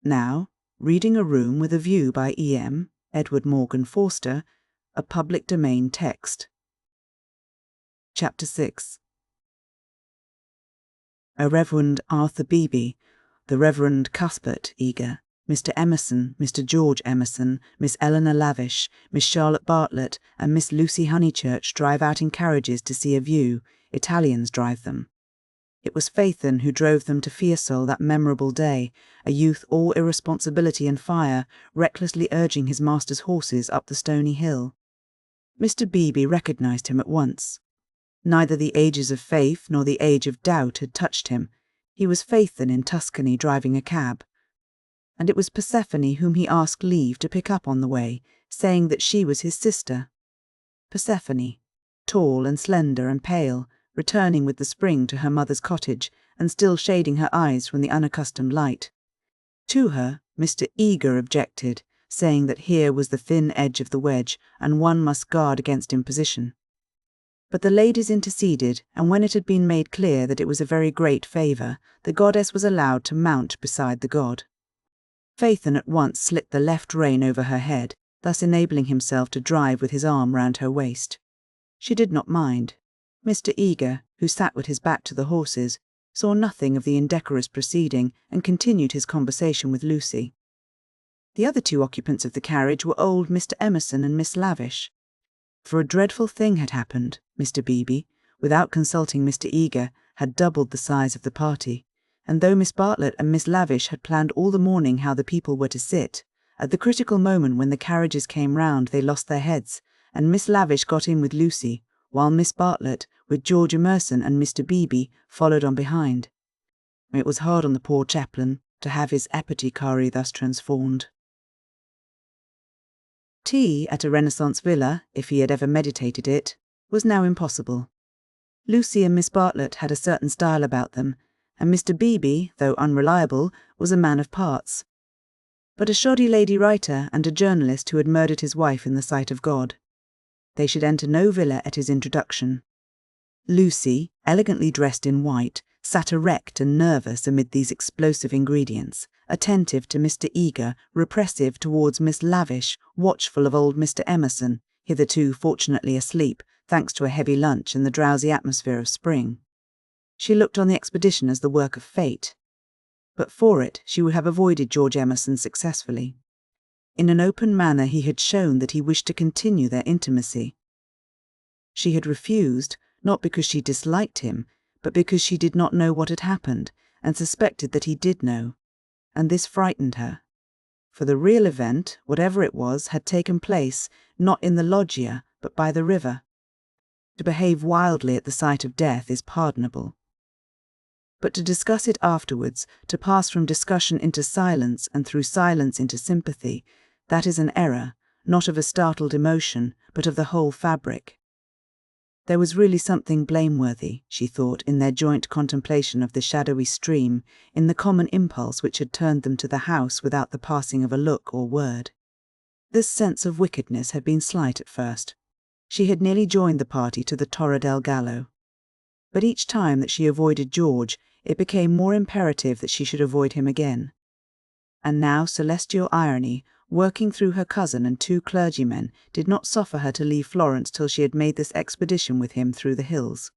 Now, reading A Room with a View by E.M. Edward Morgan Forster, a public domain text. Chapter 6. A Reverend Arthur Beebe, the Reverend Cuthbert Eager, Mr. Emerson, Mr. George Emerson, Miss Eleanor Lavish, Miss Charlotte Bartlett, and Miss Lucy Honeychurch drive out in carriages to see a view. Italians drive them. It was Phaethon who drove them to Fiesole that memorable day, a youth all irresponsibility and fire, recklessly urging his master's horses up the stony hill. Mr. Beebe recognised him at once. Neither the ages of faith nor the age of doubt had touched him. He was Phaethon in Tuscany driving a cab. And it was Persephone whom he asked leave to pick up on the way, saying that she was his sister. Persephone, tall and slender and pale, returning with the spring to her mother's cottage, and still shading her eyes from the unaccustomed light. To her, Mr. Eager objected, saying that here was the thin edge of the wedge, and one must guard against imposition. But the ladies interceded, and when it had been made clear that it was a very great favour, the goddess was allowed to mount beside the god. Phaethon at once slipped the left rein over her head, thus enabling himself to drive with his arm round her waist. She did not mind. Mr. Eager, who sat with his back to the horses, saw nothing of the indecorous proceeding and continued his conversation with Lucy. The other two occupants of the carriage were old Mr. Emerson and Miss Lavish. For a dreadful thing had happened. Mr. Beebe, without consulting Mr. Eager, had doubled the size of the party, and though Miss Bartlett and Miss Lavish had planned all the morning how the people were to sit, at the critical moment when the carriages came round they lost their heads, and Miss Lavish got in with Lucy, while Miss Bartlett, with George Emerson and Mr. Beebe, followed on behind. It was hard on the poor chaplain to have his apothecary thus transformed. Tea at a Renaissance villa, if he had ever meditated it, was now impossible. Lucy and Miss Bartlett had a certain style about them, and Mr. Beebe, though unreliable, was a man of parts, but a shoddy lady writer and a journalist who had murdered his wife in the sight of God. They should enter no villa at his introduction. Lucy, elegantly dressed in white, sat erect and nervous amid these explosive ingredients, attentive to Mr. Eager, repressive towards Miss Lavish, watchful of old Mr. Emerson, hitherto fortunately asleep, thanks to a heavy lunch and the drowsy atmosphere of spring. She looked on the expedition as the work of fate. But for it she would have avoided George Emerson successfully. In an open manner he had shown that he wished to continue their intimacy. She had refused, not because she disliked him, but because she did not know what had happened, and suspected that he did know, and this frightened her. For the real event, whatever it was, had taken place, not in the loggia, but by the river. To behave wildly at the sight of death is pardonable. But to discuss it afterwards, to pass from discussion into silence and through silence into sympathy, that is an error, not of a startled emotion, but of the whole fabric. There was really something blameworthy, she thought, in their joint contemplation of the shadowy stream, in the common impulse which had turned them to the house without the passing of a look or word. This sense of wickedness had been slight at first. She had nearly joined the party to the Torre del Gallo. But each time that she avoided George, it became more imperative that she should avoid him again. And now celestial irony, working through her cousin and two clergymen, did not suffer her to leave Florence till she had made this expedition with him through the hills.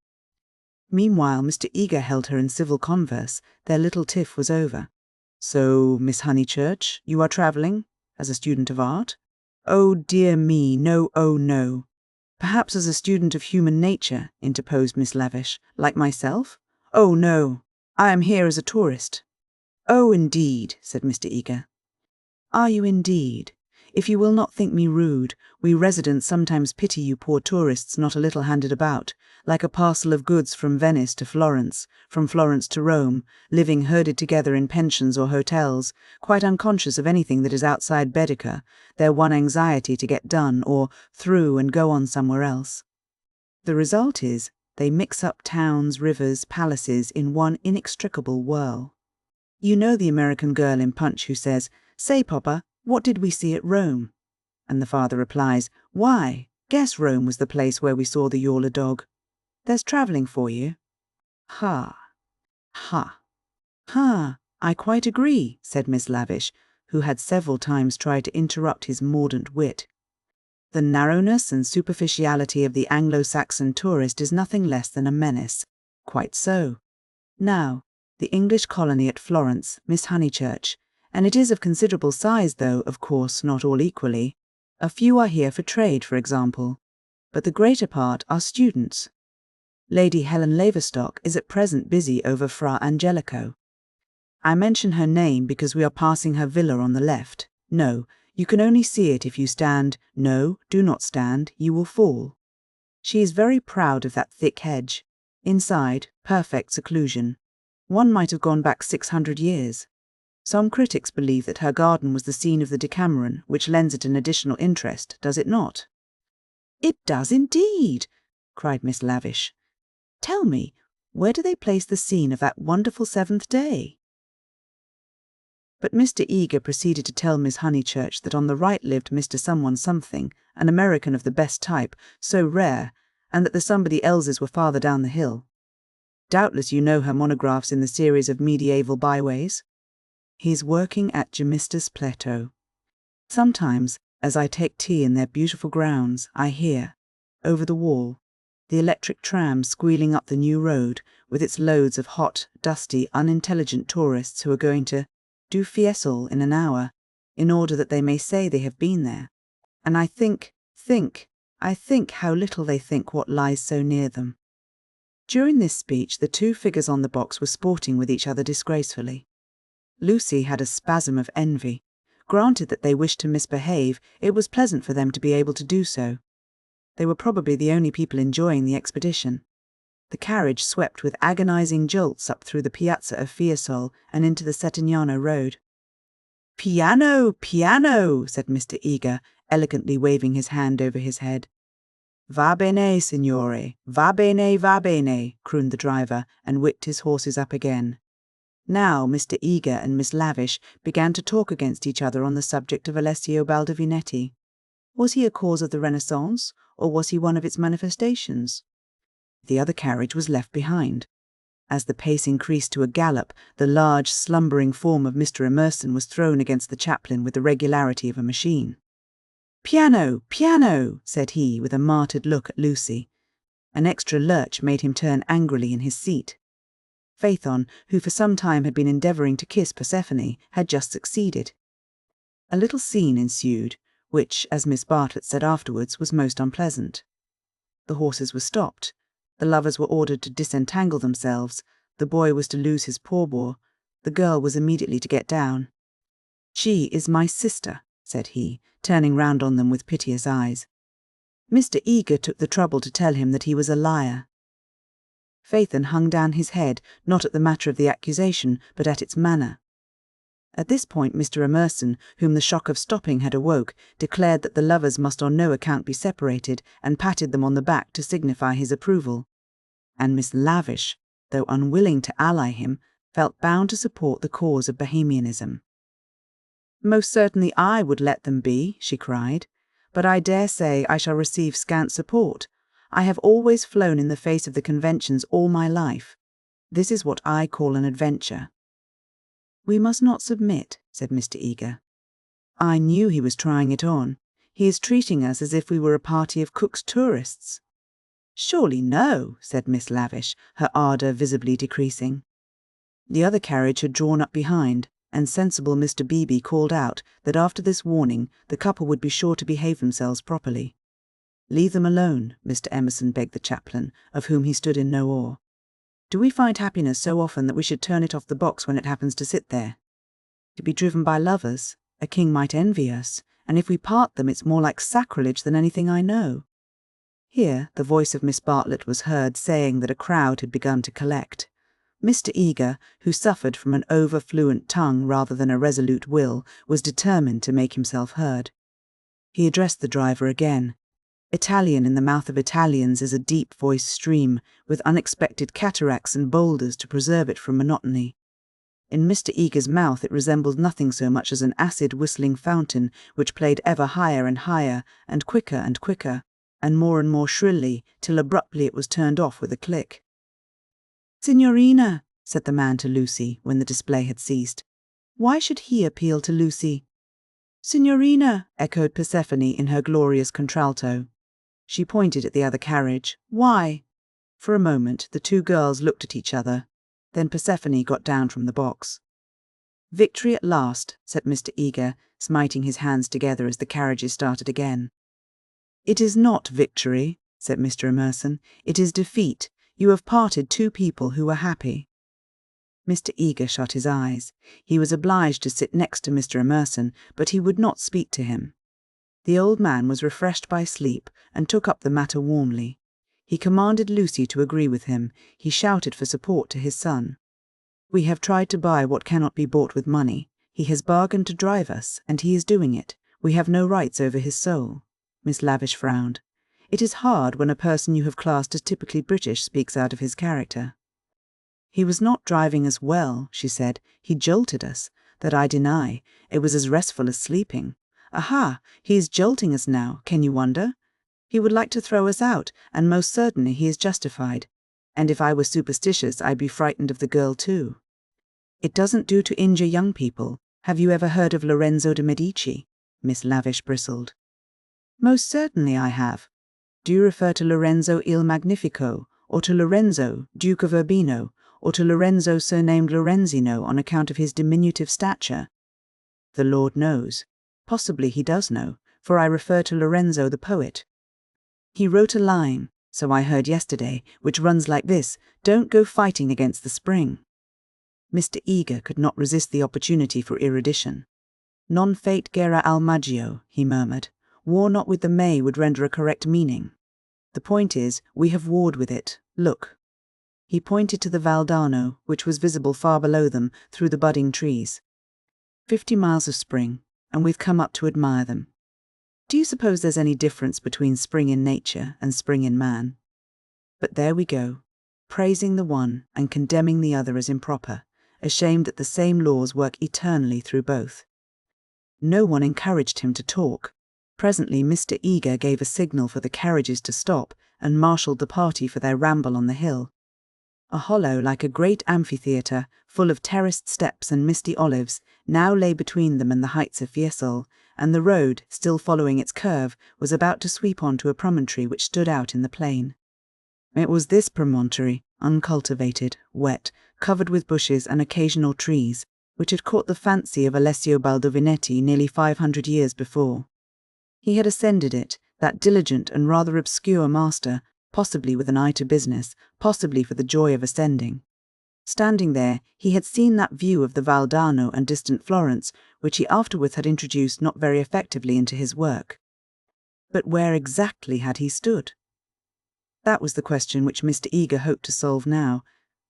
Meanwhile Mr. Eager held her in civil converse. Their little tiff was over. "So, Miss Honeychurch, you are travelling? As a student of art?" "Oh, dear me, no, oh, no." "Perhaps as a student of human nature," interposed Miss Lavish, "like myself?" "Oh, no. I am here as a tourist." "Oh, indeed," said Mr. Eager. "Are you indeed? If you will not think me rude, we residents sometimes pity you poor tourists not a little handed about, like a parcel of goods from Venice to Florence, from Florence to Rome, living herded together in pensions or hotels, quite unconscious of anything that is outside Baedeker, their one anxiety to get done or through and go on somewhere else. The result is, they mix up towns, rivers, palaces in one inextricable whirl. You know the American girl in Punch who says, "Say, Papa, what did we see at Rome?" And the father replies, "Why, guess Rome was the place where we saw the yaller dog." There's travelling for you. Ha! Ha! Ha! I quite agree, said Miss Lavish, who had several times tried to interrupt his mordant wit. The narrowness and superficiality of the Anglo-Saxon tourist is nothing less than a menace. Quite so. Now, the English colony at Florence, Miss Honeychurch, and it is of considerable size though, of course, not all equally. A few are here for trade, for example, but the greater part are students. Lady Helen Laverstock is at present busy over Fra Angelico. I mention her name because we are passing her villa on the left. No, you can only see it if you stand. No, do not stand, you will fall. She is very proud of that thick hedge. Inside, perfect seclusion. One might have gone back 600 years. Some critics believe that her garden was the scene of the Decameron, which lends it an additional interest, does it not? It does indeed, cried Miss Lavish. Tell me, where do they place the scene of that wonderful seventh day? But Mr. Eager proceeded to tell Miss Honeychurch that on the right lived Mr. Someone Something, an American of the best type, so rare, and that the somebody else's were farther down the hill. Doubtless you know her monographs in the series of medieval byways. He's working at Gemistus Plateau. Sometimes, as I take tea in their beautiful grounds, I hear, over the wall, the electric tram squealing up the new road with its loads of hot, dusty, unintelligent tourists who are going to do Fiesole in an hour, in order that they may say they have been there. And I think how little they think what lies so near them. During this speech, the two figures on the box were sporting with each other disgracefully. Lucy had a spasm of envy. Granted that they wished to misbehave, it was pleasant for them to be able to do so. They were probably the only people enjoying the expedition. The carriage swept with agonizing jolts up through the piazza of Fiesole and into the Settignano road. "Piano, piano," said Mr. Eager, elegantly waving his hand over his head. "Va bene, signore, va bene," crooned the driver, and whipped his horses up again. Now Mr. Eager and Miss Lavish began to talk against each other on the subject of Alessio Baldovinetti. Was he a cause of the Renaissance, or was he one of its manifestations? The other carriage was left behind. As the pace increased to a gallop, the large, slumbering form of Mr. Emerson was thrown against the chaplain with the regularity of a machine. "Piano, piano," said he, with a martyred look at Lucy. An extra lurch made him turn angrily in his seat. Phaethon, who for some time had been endeavouring to kiss Persephone, had just succeeded. A little scene ensued, which, as Miss Bartlett said afterwards, was most unpleasant. The horses were stopped. The lovers were ordered to disentangle themselves. The boy was to lose his pourboire. The girl was immediately to get down. "She is my sister," said he, turning round on them with piteous eyes. Mr. Eager took the trouble to tell him that he was a liar. Phaethon hung down his head, not at the matter of the accusation, but at its manner. At this point Mr. Emerson, whom the shock of stopping had awoke, declared that the lovers must on no account be separated, and patted them on the back to signify his approval. And Miss Lavish, though unwilling to ally him, felt bound to support the cause of Bohemianism. "Most certainly I would let them be," she cried, "but I dare say I shall receive scant support. I have always flown in the face of the conventions all my life. This is what I call an adventure." "We must not submit," said Mr. Eager. "I knew he was trying it on. He is treating us as if we were a party of Cook's tourists." "Surely no," said Miss Lavish, her ardour visibly decreasing. The other carriage had drawn up behind, and sensible Mr. Beebe called out that after this warning the couple would be sure to behave themselves properly. "Leave them alone," Mr. Emerson begged the chaplain, of whom he stood in no awe. "Do we find happiness so often that we should turn it off the box when it happens to sit there? To be driven by lovers, a king might envy us, and if we part them it's more like sacrilege than anything I know." Here the voice of Miss Bartlett was heard saying that a crowd had begun to collect. Mr. Eager, who suffered from an over-fluent tongue rather than a resolute will, was determined to make himself heard. He addressed the driver again. Italian in the mouth of Italians is a deep-voiced stream, with unexpected cataracts and boulders to preserve it from monotony. In Mr. Eager's mouth it resembled nothing so much as an acid-whistling fountain, which played ever higher and higher, and quicker, and more shrilly, till abruptly it was turned off with a click. "Signorina," said the man to Lucy when the display had ceased. Why should he appeal to Lucy? Signorina, echoed Persephone in her glorious contralto. She pointed at the other carriage. Why? For a moment the two girls looked at each other. Then Persephone got down from the box. Victory at last, said Mr. Eager, smiting his hands together as the carriages started again. It is not victory, said Mr. Emerson. It is defeat. You have parted two people who were happy. Mr. Eager shut his eyes. He was obliged to sit next to Mr. Emerson, but he would not speak to him. The old man was refreshed by sleep and took up the matter warmly. He commanded Lucy to agree with him. He shouted for support to his son. We have tried to buy what cannot be bought with money. He has bargained to drive us, and he is doing it. We have no rights over his soul. Miss Lavish frowned. It is hard when a person you have classed as typically British speaks out of his character. He was not driving us well, she said. He jolted us. That I deny. It was as restful as sleeping. Aha! He is jolting us now. Can you wonder? He would like to throw us out, and most certainly he is justified. And if I were superstitious, I'd be frightened of the girl too. It doesn't do to injure young people. Have you ever heard of Lorenzo de Medici? Miss Lavish bristled. Most certainly I have. Do you refer to Lorenzo il Magnifico, or to Lorenzo, Duke of Urbino, or to Lorenzo surnamed Lorenzino on account of his diminutive stature? The Lord knows. Possibly he does know, for I refer to Lorenzo the poet. He wrote a line, so I heard yesterday, which runs like this: Don't go fighting against the spring. Mr. Eager could not resist the opportunity for erudition. Non fate gera al maggio, he murmured. War not with the May would render a correct meaning. The point is, we have warred with it. Look. He pointed to the Valdarno, which was visible far below them through the budding trees. 50 miles of spring, and we've come up to admire them. Do you suppose there's any difference between spring in nature and spring in man? But there we go, praising the one and condemning the other as improper, ashamed that the same laws work eternally through both. No one encouraged him to talk. Presently Mr. Eager gave a signal for the carriages to stop and marshalled the party for their ramble on the hill. A hollow like a great amphitheatre, full of terraced steps and misty olives, now lay between them and the heights of Fiesole, and the road, still following its curve, was about to sweep on to a promontory which stood out in the plain. It was this promontory, uncultivated, wet, covered with bushes and occasional trees, which had caught the fancy of Alessio Baldovinetti nearly 500 years before. He had ascended it, that diligent and rather obscure master, possibly with an eye to business, possibly for the joy of ascending. Standing there, he had seen that view of the Valdarno and distant Florence, which he afterwards had introduced not very effectively into his work. But where exactly had he stood? That was the question which Mr. Eager hoped to solve now,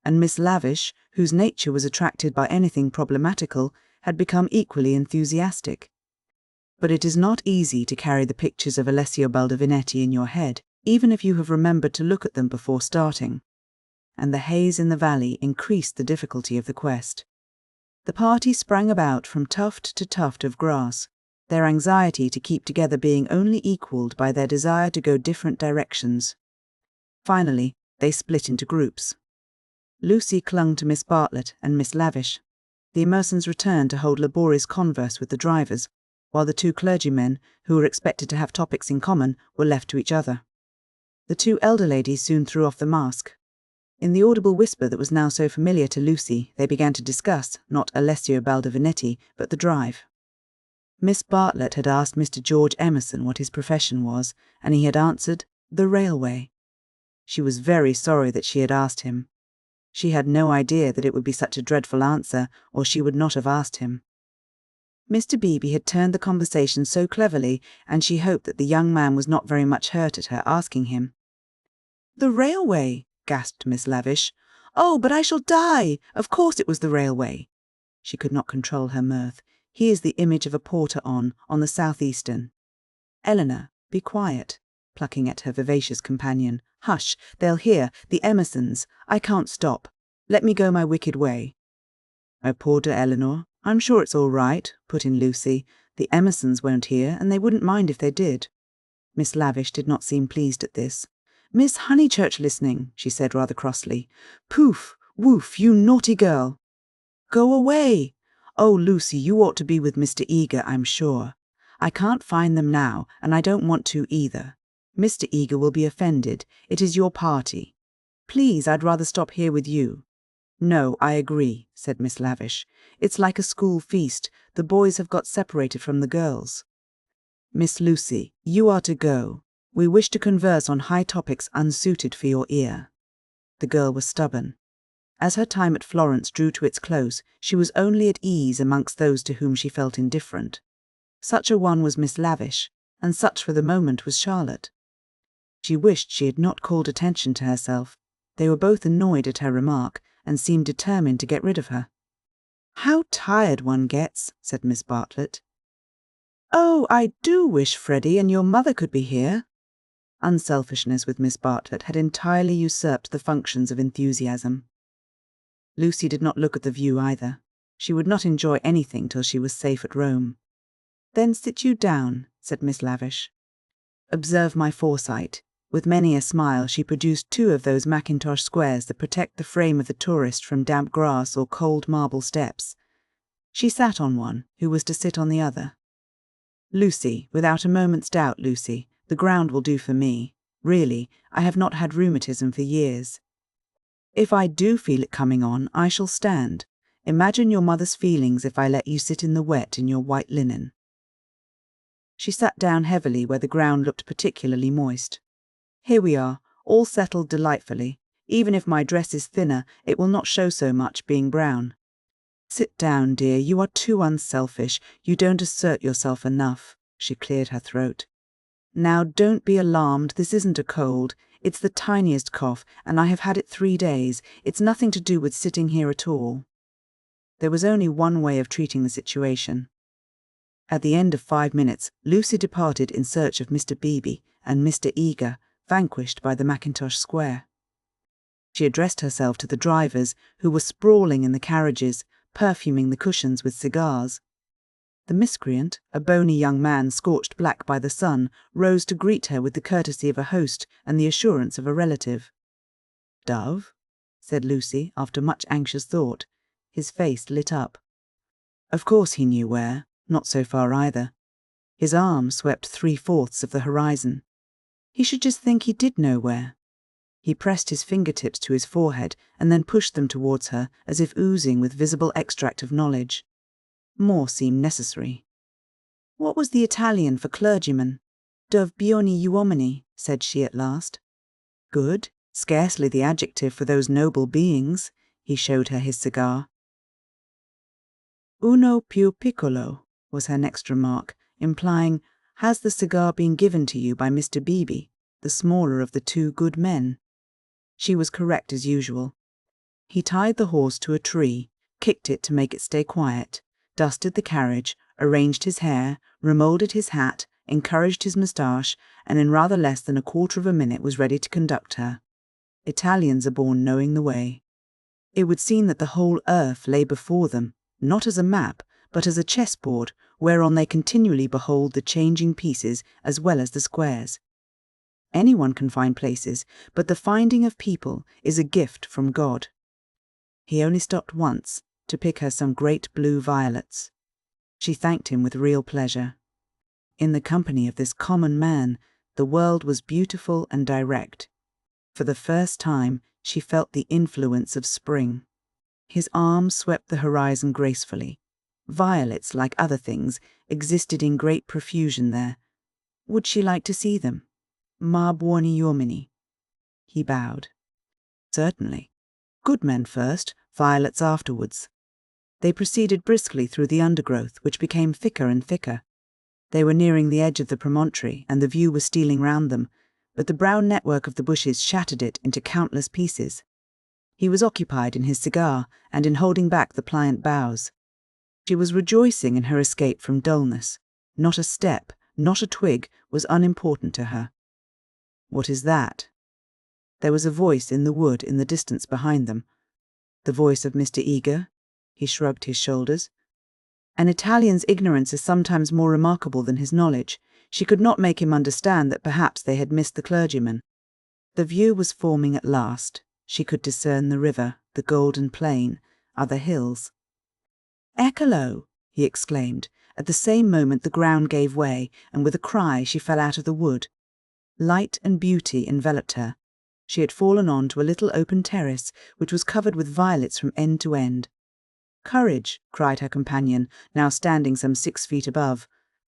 and Miss Lavish, whose nature was attracted by anything problematical, had become equally enthusiastic. But it is not easy to carry the pictures of Alessio Baldovinetti in your head, even if you have remembered to look at them before starting. And the haze in the valley increased the difficulty of the quest. The party sprang about from tuft to tuft of grass, their anxiety to keep together being only equalled by their desire to go different directions. Finally, they split into groups. Lucy clung to Miss Bartlett and Miss Lavish. The Emersons returned to hold laborious converse with the drivers, while the two clergymen, who were expected to have topics in common, were left to each other. The two elder ladies soon threw off the mask. In the audible whisper that was now so familiar to Lucy, they began to discuss, not Alessio Baldovinetti, but the drive. Miss Bartlett had asked Mr. George Emerson what his profession was, and he had answered, the railway. She was very sorry that she had asked him. She had no idea that it would be such a dreadful answer, or she would not have asked him. Mr. Beebe had turned the conversation so cleverly, and she hoped that the young man was not very much hurt at her asking him. The railway, gasped Miss Lavish. Oh, but I shall die! Of course it was the railway. She could not control her mirth. He is the image of a porter on the southeastern. Eleanor, be quiet, plucking at her vivacious companion. Hush, they'll hear, the Emersons. I can't stop. Let me go my wicked way. Oh, poor dear Eleanor, I'm sure it's all right, put in Lucy. The Emersons won't hear, and they wouldn't mind if they did. Miss Lavish did not seem pleased at this. Miss Honeychurch listening, she said rather crossly. Poof! Woof, you naughty girl! Go away! Oh, Lucy, you ought to be with Mr. Eager, I'm sure. I can't find them now, and I don't want to either. Mr. Eager will be offended. It is your party. Please, I'd rather stop here with you. No, I agree, said Miss Lavish. It's like a school feast. The boys have got separated from the girls. Miss Lucy, you are to go. We wish to converse on high topics unsuited for your ear. The girl was stubborn. As her time at Florence drew to its close, she was only at ease amongst those to whom she felt indifferent. Such a one was Miss Lavish, and such for the moment was Charlotte. She wished she had not called attention to herself. They were both annoyed at her remark, and seemed determined to get rid of her. "How tired one gets," said Miss Bartlett. "Oh, I do wish Freddie and your mother could be here." Unselfishness with Miss Bartlett had entirely usurped the functions of enthusiasm. Lucy did not look at the view either. She would not enjoy anything till she was safe at Rome. "Then sit you down," said Miss Lavish. "Observe my foresight." With many a smile she produced 2 of those mackintosh squares that protect the frame of the tourist from damp grass or cold marble steps. She sat on one, who was to sit on the other. "Lucy, without a moment's doubt, Lucy, the ground will do for me. Really, I have not had rheumatism for years. If I do feel it coming on, I shall stand. Imagine your mother's feelings if I let you sit in the wet in your white linen." She sat down heavily where the ground looked particularly moist. "Here we are, all settled delightfully. Even if my dress is thinner, it will not show so much, being brown. Sit down, dear, you are too unselfish. You don't assert yourself enough." She cleared her throat. "Now don't be alarmed, this isn't a cold. It's the tiniest cough, and I have had it 3 days. It's nothing to do with sitting here at all." There was only one way of treating the situation. At the end of 5 minutes, Lucy departed in search of Mr. Beebe and Mr. Eager, vanquished by the mackintosh square. She addressed herself to the drivers, who were sprawling in the carriages, perfuming the cushions with cigars. The miscreant, a bony young man scorched black by the sun, rose to greet her with the courtesy of a host and the assurance of a relative. "Dove?" said Lucy, after much anxious thought. His face lit up. Of course he knew where, not so far either. His arm swept 3/4 of the horizon. He should just think he did know where. He pressed his fingertips to his forehead and then pushed them towards her, as if oozing with visible extract of knowledge. More seemed necessary. What was the Italian for clergyman? "Dov buoni uomini," said she at last. Good, scarcely the adjective for those noble beings. He showed her his cigar. "Uno più piccolo," was her next remark, implying, "Has the cigar been given to you by Mr. Beebe, the smaller of the 2 good men?" She was correct as usual. He tied the horse to a tree, kicked it to make it stay quiet, dusted the carriage, arranged his hair, remoulded his hat, encouraged his moustache, and in rather less than 1/4 of a minute was ready to conduct her. Italians are born knowing the way. It would seem that the whole earth lay before them, not as a map, but as a chessboard, whereon they continually behold the changing pieces as well as the squares. Anyone can find places, but the finding of people is a gift from God. He only stopped once, to pick her some great blue violets. She thanked him with real pleasure. In the company of this common man, the world was beautiful and direct. For the first time, she felt the influence of spring. His arm swept the horizon gracefully. Violets, like other things, existed in great profusion there. Would she like to see them? "Ma buoni uomini." He bowed. "Certainly. Good men first, violets afterwards." They proceeded briskly through the undergrowth, which became thicker and thicker. They were nearing the edge of the promontory, and the view was stealing round them, but the brown network of the bushes shattered it into countless pieces. He was occupied in his cigar and in holding back the pliant boughs. She was rejoicing in her escape from dullness. Not a step, not a twig, was unimportant to her. "What is that?" There was a voice in the wood in the distance behind them. The voice of Mr. Eager? He shrugged his shoulders. An Italian's ignorance is sometimes more remarkable than his knowledge. She could not make him understand that perhaps they had missed the clergyman. The view was forming at last. She could discern the river, the golden plain, other hills. "Eccolo!" he exclaimed. At the same moment the ground gave way, and with a cry she fell out of the wood. Light and beauty enveloped her. She had fallen on to a little open terrace, which was covered with violets from end to end. "Courage!" cried her companion, now standing some 6 feet above.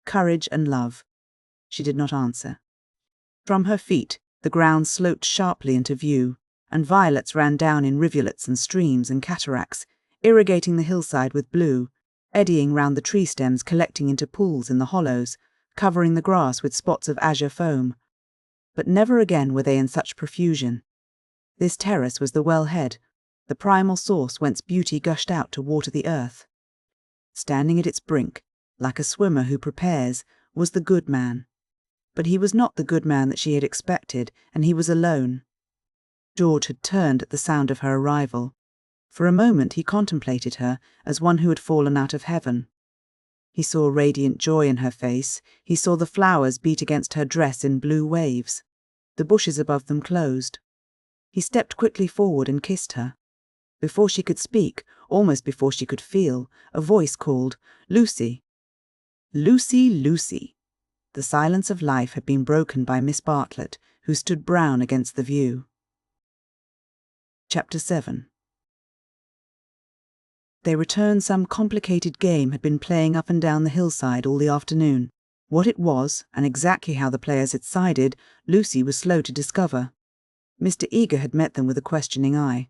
"Courage and love." She did not answer. From her feet the ground sloped sharply into view, and violets ran down in rivulets and streams and cataracts, irrigating the hillside with blue, eddying round the tree stems, collecting into pools in the hollows, covering the grass with spots of azure foam. But never again were they in such profusion. This terrace was the wellhead, the primal source whence beauty gushed out to water the earth. Standing at its brink, like a swimmer who prepares, was the good man. But he was not the good man that she had expected, and he was alone. George had turned at the sound of her arrival. For a moment he contemplated her as one who had fallen out of heaven. He saw radiant joy in her face, he saw the flowers beat against her dress in blue waves. The bushes above them closed. He stepped quickly forward and kissed her. Before she could speak, almost before she could feel, a voice called, "Lucy!" "Lucy, Lucy!" The silence of life had been broken by Miss Bartlett, who stood brown against the view. Chapter 7. They returned. Some complicated game had been playing up and down the hillside all the afternoon. What it was, and exactly how the players had sided, Lucy was slow to discover. Mr. Eager had met them with a questioning eye.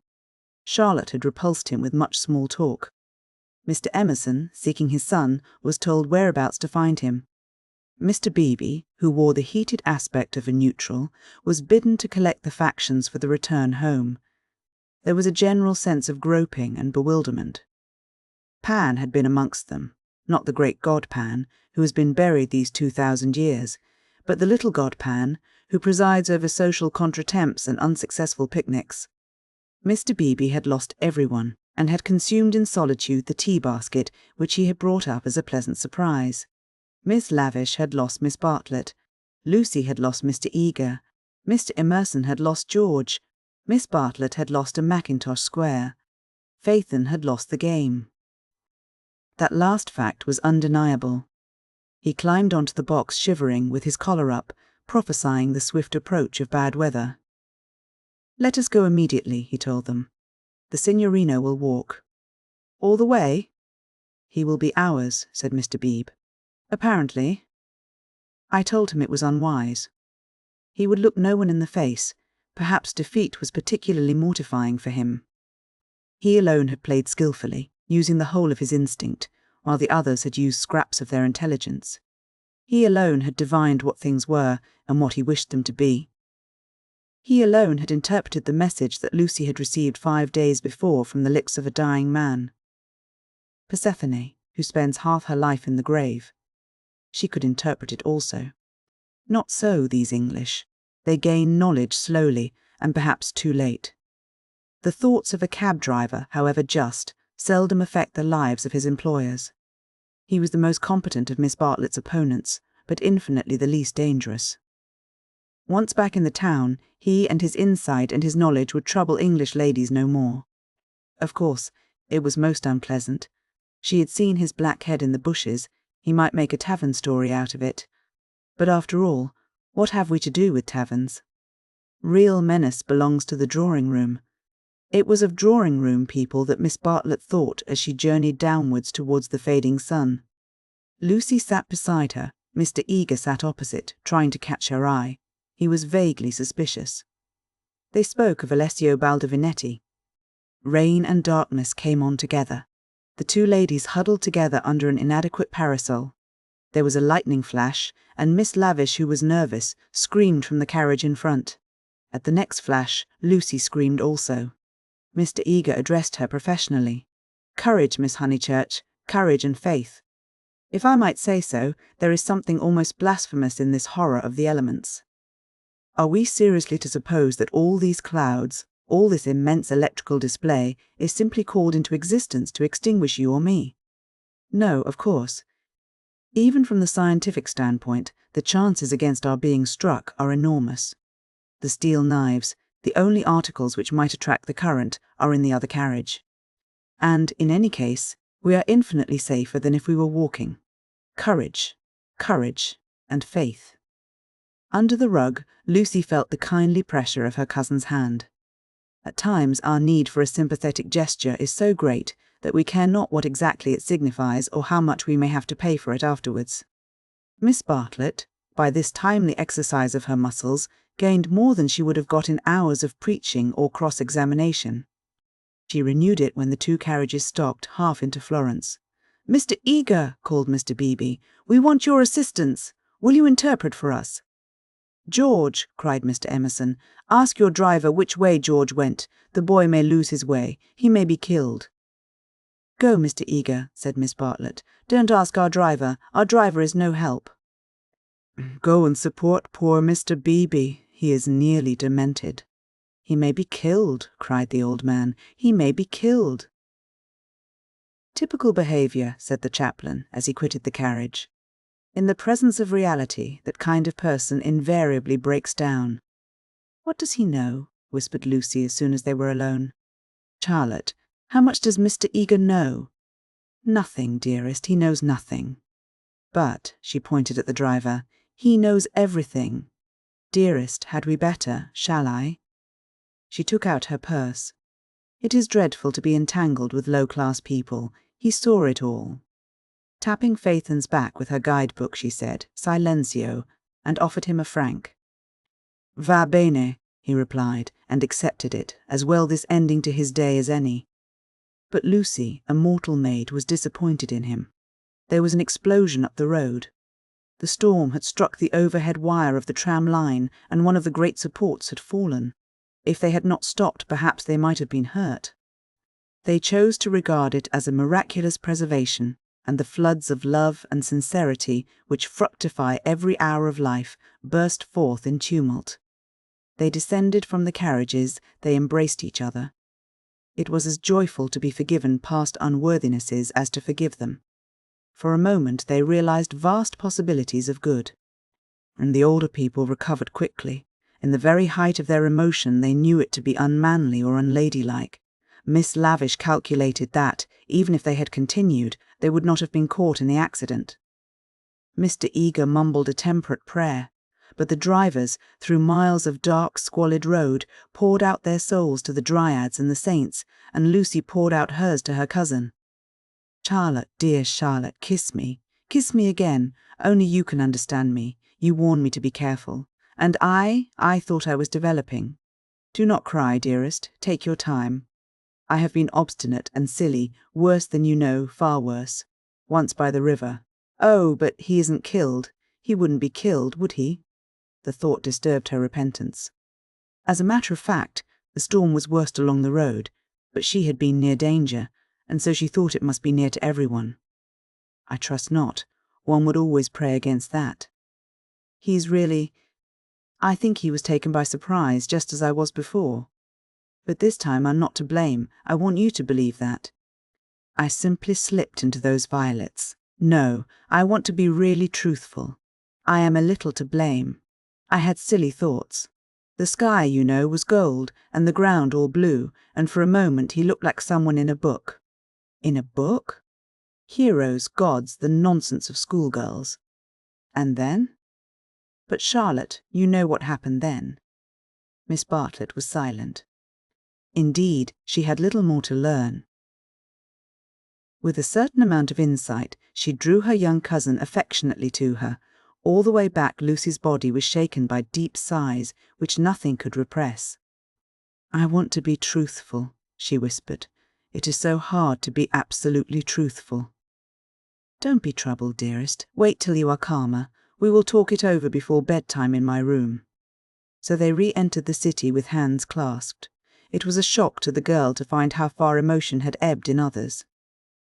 Charlotte had repulsed him with much small talk. Mr. Emerson, seeking his son, was told whereabouts to find him. Mr. Beebe, who wore the heated aspect of a neutral, was bidden to collect the factions for the return home. There was a general sense of groping and bewilderment. Pan had been amongst them, not the great god Pan, who has been buried these 2,000 years, but the little god Pan, who presides over social contretemps and unsuccessful picnics. Mr. Beebe had lost everyone, and had consumed in solitude the tea-basket which he had brought up as a pleasant surprise. Miss Lavish had lost Miss Bartlett. Lucy had lost Mr. Eager. Mr. Emerson had lost George. Miss Bartlett had lost a Mackintosh square. Phaethon had lost the game. That last fact was undeniable. He climbed onto the box shivering, with his collar up, prophesying the swift approach of bad weather. "Let us go immediately," he told them. "The Signorino will walk." "All the way?" "He will be ours," said Mr. Beebe. "Apparently." I told him it was unwise. He would look no one in the face. Perhaps defeat was particularly mortifying for him. He alone had played skillfully, using the whole of his instinct, while the others had used scraps of their intelligence. He alone had divined what things were and what he wished them to be. He alone had interpreted the message that Lucy had received 5 days before from the lips of a dying man. Persephone, who spends half her life in the grave. She could interpret it also. Not so these English. They gain knowledge slowly, and perhaps too late. The thoughts of a cab driver, however just, seldom affect the lives of his employers. He was the most competent of Miss Bartlett's opponents, but infinitely the least dangerous. Once back in the town, he and his insight and his knowledge would trouble English ladies no more. Of course, it was most unpleasant. She had seen his black head in the bushes. He might make a tavern story out of it. But after all, what have we to do with taverns? Real menace belongs to the drawing-room. It was of drawing-room people that Miss Bartlett thought as she journeyed downwards towards the fading sun. Lucy sat beside her. Mr. Eager sat opposite, trying to catch her eye. He was vaguely suspicious. They spoke of Alessio Baldovinetti. Rain and darkness came on together. The two ladies huddled together under an inadequate parasol. There was a lightning flash, and Miss Lavish, who was nervous, screamed from the carriage in front. At the next flash, Lucy screamed also. Mr. Eager addressed her professionally. "Courage, Miss Honeychurch, courage and faith. If I might say so, there is something almost blasphemous in this horror of the elements. Are we seriously to suppose that all these clouds, all this immense electrical display, is simply called into existence to extinguish you or me? No, of course. Even from the scientific standpoint, the chances against our being struck are enormous. The steel knives, The only articles which might attract the current are in the other carriage. And, in any case, we are infinitely safer than if we were walking. Courage, courage, and faith. Under the rug, Lucy felt the kindly pressure of her cousin's hand. At times our need for a sympathetic gesture is so great that we care not what exactly it signifies or how much we may have to pay for it afterwards. Miss Bartlett, by this timely exercise of her muscles, gained more than she would have got in hours of preaching or cross-examination. She renewed it when the two carriages stopped half into Florence. "Mr. Eager," called Mr. Beebe, "we want your assistance. Will you interpret for us?" "George," cried Mr. Emerson, "ask your driver which way George went. The boy may lose his way. He may be killed." "Go, Mr. Eager," said Miss Bartlett. "Don't ask our driver. Our driver is no help." "Go and support poor Mr. Beebe. He is nearly demented." "He may be killed," cried the old man. "He may be killed." "Typical behaviour," said the chaplain as he quitted the carriage. "In the presence of reality, that kind of person invariably breaks down." "What does he know?" whispered Lucy as soon as they were alone. "Charlotte, how much does Mr. Eager know?" "Nothing, dearest, he knows nothing." "But," she pointed at the driver, "he knows everything. Dearest, had we better, shall I?" She took out her purse. It is dreadful to be entangled with low-class people. He saw it all. Tapping Phaeton's back with her guide-book, she said, "Silenzio," and offered him a franc. "Va bene," he replied, and accepted it, as well this ending to his day as any. But Lucy, a mortal maid, was disappointed in him. There was an explosion up the road. The storm had struck the overhead wire of the tram line, and one of the great supports had fallen. If they had not stopped, perhaps they might have been hurt. They chose to regard it as a miraculous preservation, and the floods of love and sincerity which fructify every hour of life burst forth in tumult. They descended from the carriages, they embraced each other. It was as joyful to be forgiven past unworthinesses as to forgive them. For a moment they realized vast possibilities of good. And the older people recovered quickly. In the very height of their emotion they knew it to be unmanly or unladylike. Miss Lavish calculated that, even if they had continued, they would not have been caught in the accident. Mr. Eager mumbled a temperate prayer, but the drivers, through miles of dark, squalid road, poured out their souls to the dryads and the saints, and Lucy poured out hers to her cousin. "Charlotte, dear Charlotte, kiss me again. Only you can understand me. You warn me to be careful. And I thought I was developing. Do not cry, dearest. Take your time. I have been obstinate and silly, worse than you know, far worse. Once by the river. Oh, but he isn't killed. He wouldn't be killed, would he?" The thought disturbed her repentance. As a matter of fact, the storm was worst along the road, but she had been near danger, and so she thought it must be near to everyone. "I trust not. One would always pray against that. He's really... I think he was taken by surprise, just as I was before. But this time I'm not to blame. I want you to believe that. I simply slipped into those violets. No, I want to be really truthful. I am a little to blame. I had silly thoughts. The sky, you know, was gold, and the ground all blue, and for a moment he looked like someone in a book." "In a book?" "Heroes, gods, the nonsense of schoolgirls." "And then?" "But Charlotte, you know what happened then." Miss Bartlett was silent. Indeed, she had little more to learn. With a certain amount of insight, she drew her young cousin affectionately to her. All the way back Lucy's body was shaken by deep sighs, which nothing could repress. "I want to be truthful," she whispered. "It is so hard to be absolutely truthful." "Don't be troubled, dearest. Wait till you are calmer. We will talk it over before bedtime in my room." So they re-entered the city with hands clasped. It was a shock to the girl to find how far emotion had ebbed in others.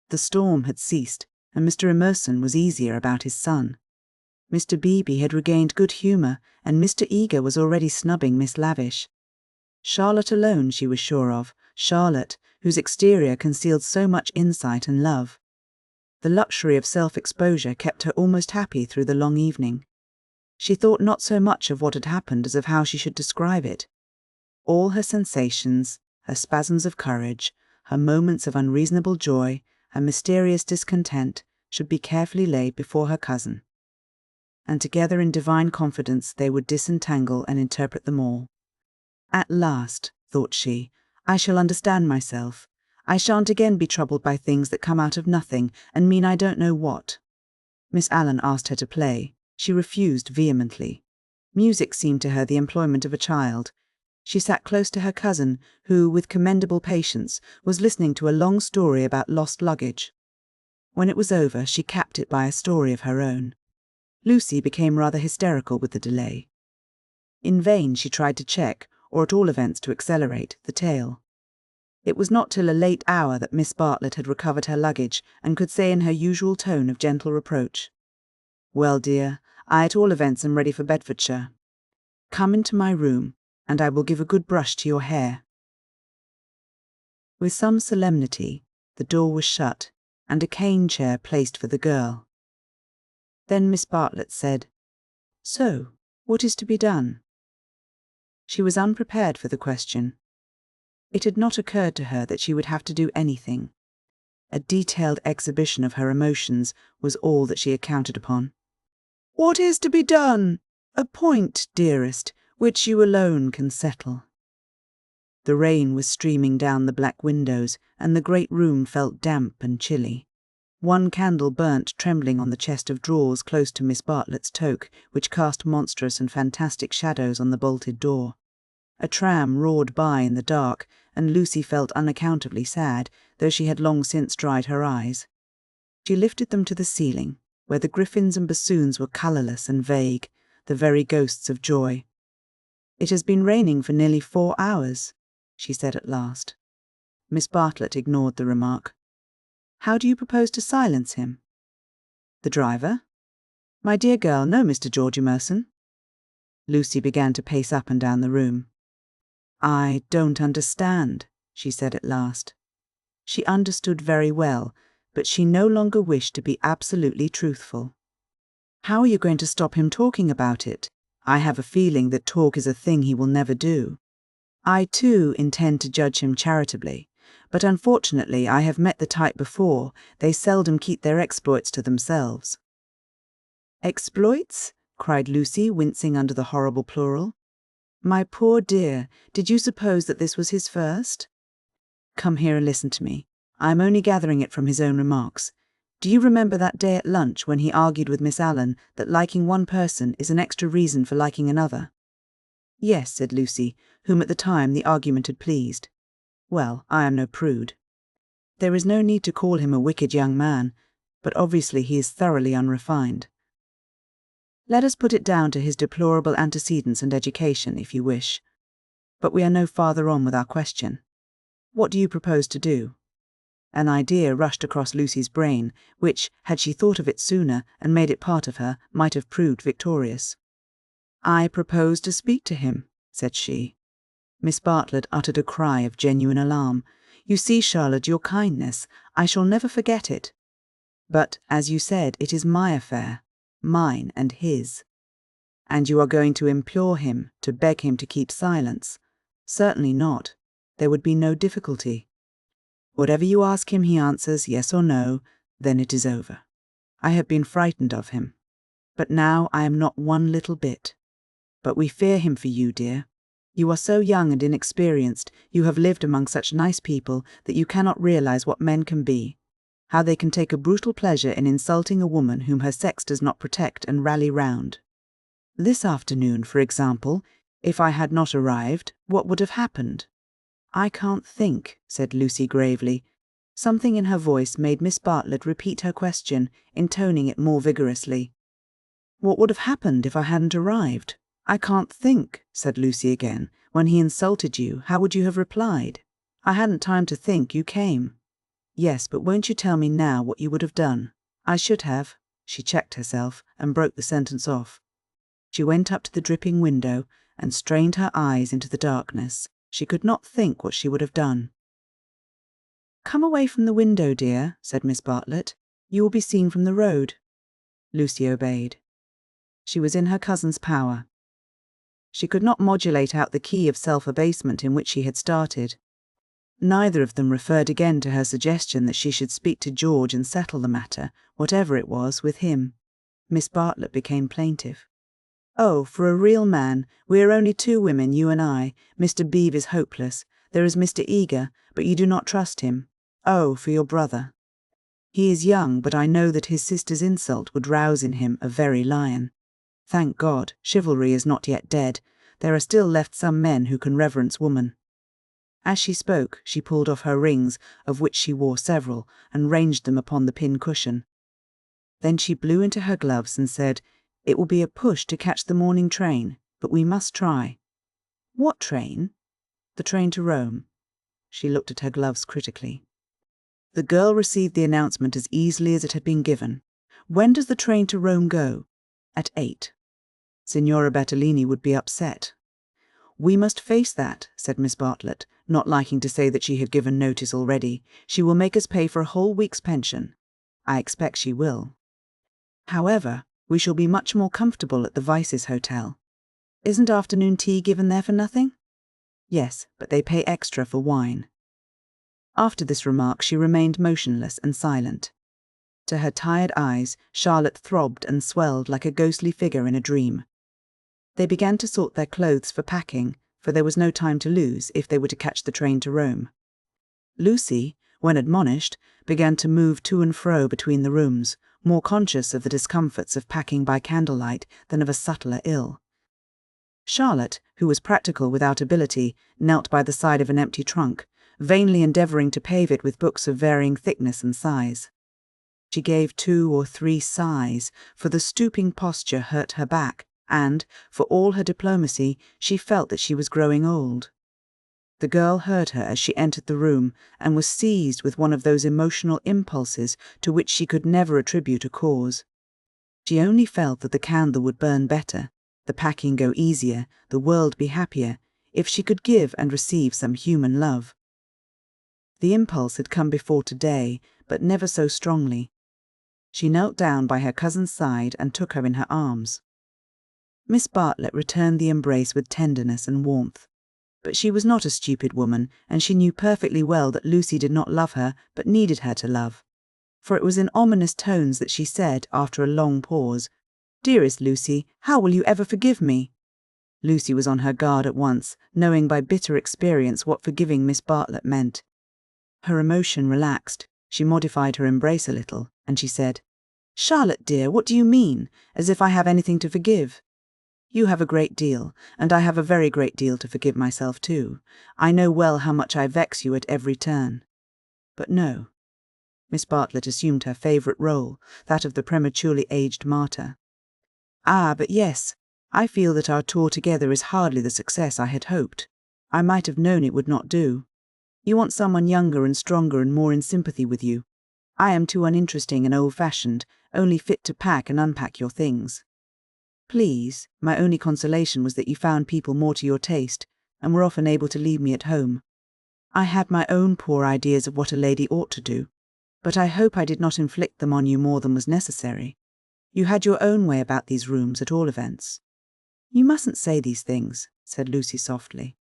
The storm had ceased, and Mr. Emerson was easier about his son. Mr. Beebe had regained good humour, and Mr. Eager was already snubbing Miss Lavish. Charlotte alone she was sure of, Charlotte, whose exterior concealed so much insight and love. The luxury of self-exposure kept her almost happy through the long evening. She thought not so much of what had happened as of how she should describe it. All her sensations, her spasms of courage, her moments of unreasonable joy, her mysterious discontent, should be carefully laid before her cousin. And together in divine confidence they would disentangle and interpret them all. At last, thought she, I shall understand myself. I shan't again be troubled by things that come out of nothing and mean I don't know what. Miss Allen asked her to play. She refused vehemently. Music seemed to her the employment of a child. She sat close to her cousin, who, with commendable patience, was listening to a long story about lost luggage. When it was over, she capped it by a story of her own. Lucy became rather hysterical with the delay. In vain she tried to check, or at all events to accelerate, the tale. It was not till a late hour that Miss Bartlett had recovered her luggage and could say in her usual tone of gentle reproach, "Well, dear, I at all events am ready for Bedfordshire. Come into my room, and I will give a good brush to your hair." With some solemnity, the door was shut, and a cane chair placed for the girl. Then Miss Bartlett said, "So, what is to be done?" She was unprepared for the question. It had not occurred to her that she would have to do anything. A detailed exhibition of her emotions was all that she had counted upon. "What is to be done? A point, dearest, which you alone can settle." The rain was streaming down the black windows, and the great room felt damp and chilly. One candle burnt trembling on the chest of drawers close to Miss Bartlett's toque, which cast monstrous and fantastic shadows on the bolted door. A tram roared by in the dark, and Lucy felt unaccountably sad, though she had long since dried her eyes. She lifted them to the ceiling, where the griffins and bassoons were colourless and vague, the very ghosts of joy. "It has been raining for nearly 4 hours," she said at last. Miss Bartlett ignored the remark. "How do you propose to silence him?" "The driver?" "My dear girl, no, Mr. George Emerson." Lucy began to pace up and down the room. "I don't understand," she said at last. She understood very well, but she no longer wished to be absolutely truthful. "How are you going to stop him talking about it? I have a feeling that talk is a thing he will never do. I, too, intend to judge him charitably, but unfortunately I have met the type before. They seldom keep their exploits to themselves." "Exploits?" cried Lucy, wincing under the horrible plural. "My poor dear, did you suppose that this was his first? Come here and listen to me. I am only gathering it from his own remarks. Do you remember that day at lunch when he argued with Miss Allen that liking one person is an extra reason for liking another?" "Yes," said Lucy, whom at the time the argument had pleased. "Well, I am no prude. There is no need to call him a wicked young man, but obviously he is thoroughly unrefined. Let us put it down to his deplorable antecedents and education, if you wish. But we are no farther on with our question. What do you propose to do?" An idea rushed across Lucy's brain, which, had she thought of it sooner and made it part of her, might have proved victorious. "I propose to speak to him," said she. Miss Bartlett uttered a cry of genuine alarm. "You see, Charlotte, your kindness. I shall never forget it. But, as you said, it is my affair. Mine and his. And you are going to implore him, to beg him to keep silence? Certainly not. There would be no difficulty. Whatever you ask him, he answers yes or no, then it is over. I have been frightened of him, but now I am not one little bit. But we fear him for you, dear. You are so young and inexperienced, you have lived among such nice people that you cannot realize what men can be, how they can take a brutal pleasure in insulting a woman whom her sex does not protect and rally round. This afternoon, for example, if I had not arrived, what would have happened?" "I can't think," said Lucy gravely. Something in her voice made Miss Bartlett repeat her question, intoning it more vigorously. "What would have happened if I hadn't arrived?" "I can't think," said Lucy again. "When he insulted you, how would you have replied?" "I hadn't time to think, you came." "Yes, but won't you tell me now what you would have done?" "I should have—" She checked herself and broke the sentence off. She went up to the dripping window and strained her eyes into the darkness. She could not think what she would have done. "Come away from the window, dear," said Miss Bartlett. "You will be seen from the road." Lucy obeyed. She was in her cousin's power. She could not modulate out the key of self-abasement in which she had started. Neither of them referred again to her suggestion that she should speak to George and settle the matter, whatever it was, with him. Miss Bartlett became plaintive. "Oh, for a real man, we are only 2 women, you and I. Mr. Beebe is hopeless. There is Mr. Eager, but you do not trust him. Oh, for your brother. He is young, but I know that his sister's insult would rouse in him a very lion. Thank God, chivalry is not yet dead. There are still left some men who can reverence woman." As she spoke, she pulled off her rings, of which she wore several, and ranged them upon the pin-cushion. Then she blew into her gloves and said, "It will be a push to catch the morning train, but we must try." "What train?" "The train to Rome." She looked at her gloves critically. The girl received the announcement as easily as it had been given. "When does the train to Rome go?" "At 8. Signora Bertolini would be upset." "We must face that," said Miss Bartlett, not liking to say that she had given notice already. "She will make us pay for a whole week's pension." "I expect she will." "However, we shall be much more comfortable at the Vices Hotel. Isn't afternoon tea given there for nothing?" "Yes, but they pay extra for wine." After this remark she remained motionless and silent. To her tired eyes, Charlotte throbbed and swelled like a ghostly figure in a dream. They began to sort their clothes for packing, for there was no time to lose if they were to catch the train to Rome. Lucy, when admonished, began to move to and fro between the rooms, more conscious of the discomforts of packing by candlelight than of a subtler ill. Charlotte, who was practical without ability, knelt by the side of an empty trunk, vainly endeavouring to pave it with books of varying thickness and size. She gave 2 or 3 sighs, for the stooping posture hurt her back, and, for all her diplomacy, she felt that she was growing old. The girl heard her as she entered the room, and was seized with one of those emotional impulses to which she could never attribute a cause. She only felt that the candle would burn better, the packing go easier, the world be happier, if she could give and receive some human love. The impulse had come before today, but never so strongly. She knelt down by her cousin's side and took her in her arms. Miss Bartlett returned the embrace with tenderness and warmth. But she was not a stupid woman, and she knew perfectly well that Lucy did not love her, but needed her to love. For it was in ominous tones that she said, after a long pause, "Dearest Lucy, how will you ever forgive me?" Lucy was on her guard at once, knowing by bitter experience what forgiving Miss Bartlett meant. Her emotion relaxed. She modified her embrace a little, and she said, "Charlotte dear, what do you mean? As if I have anything to forgive." "You have a great deal, and I have a very great deal to forgive myself too. I know well how much I vex you at every turn." But no. Miss Bartlett assumed her favourite role, that of the prematurely aged martyr. "Ah, but yes, I feel that our tour together is hardly the success I had hoped. I might have known it would not do. You want someone younger and stronger and more in sympathy with you. I am too uninteresting and old-fashioned, only fit to pack and unpack your things. Please, my only consolation was that you found people more to your taste, and were often able to leave me at home. I had my own poor ideas of what a lady ought to do, but I hope I did not inflict them on you more than was necessary. You had your own way about these rooms, at all events." "You mustn't say these things," said Lucy softly.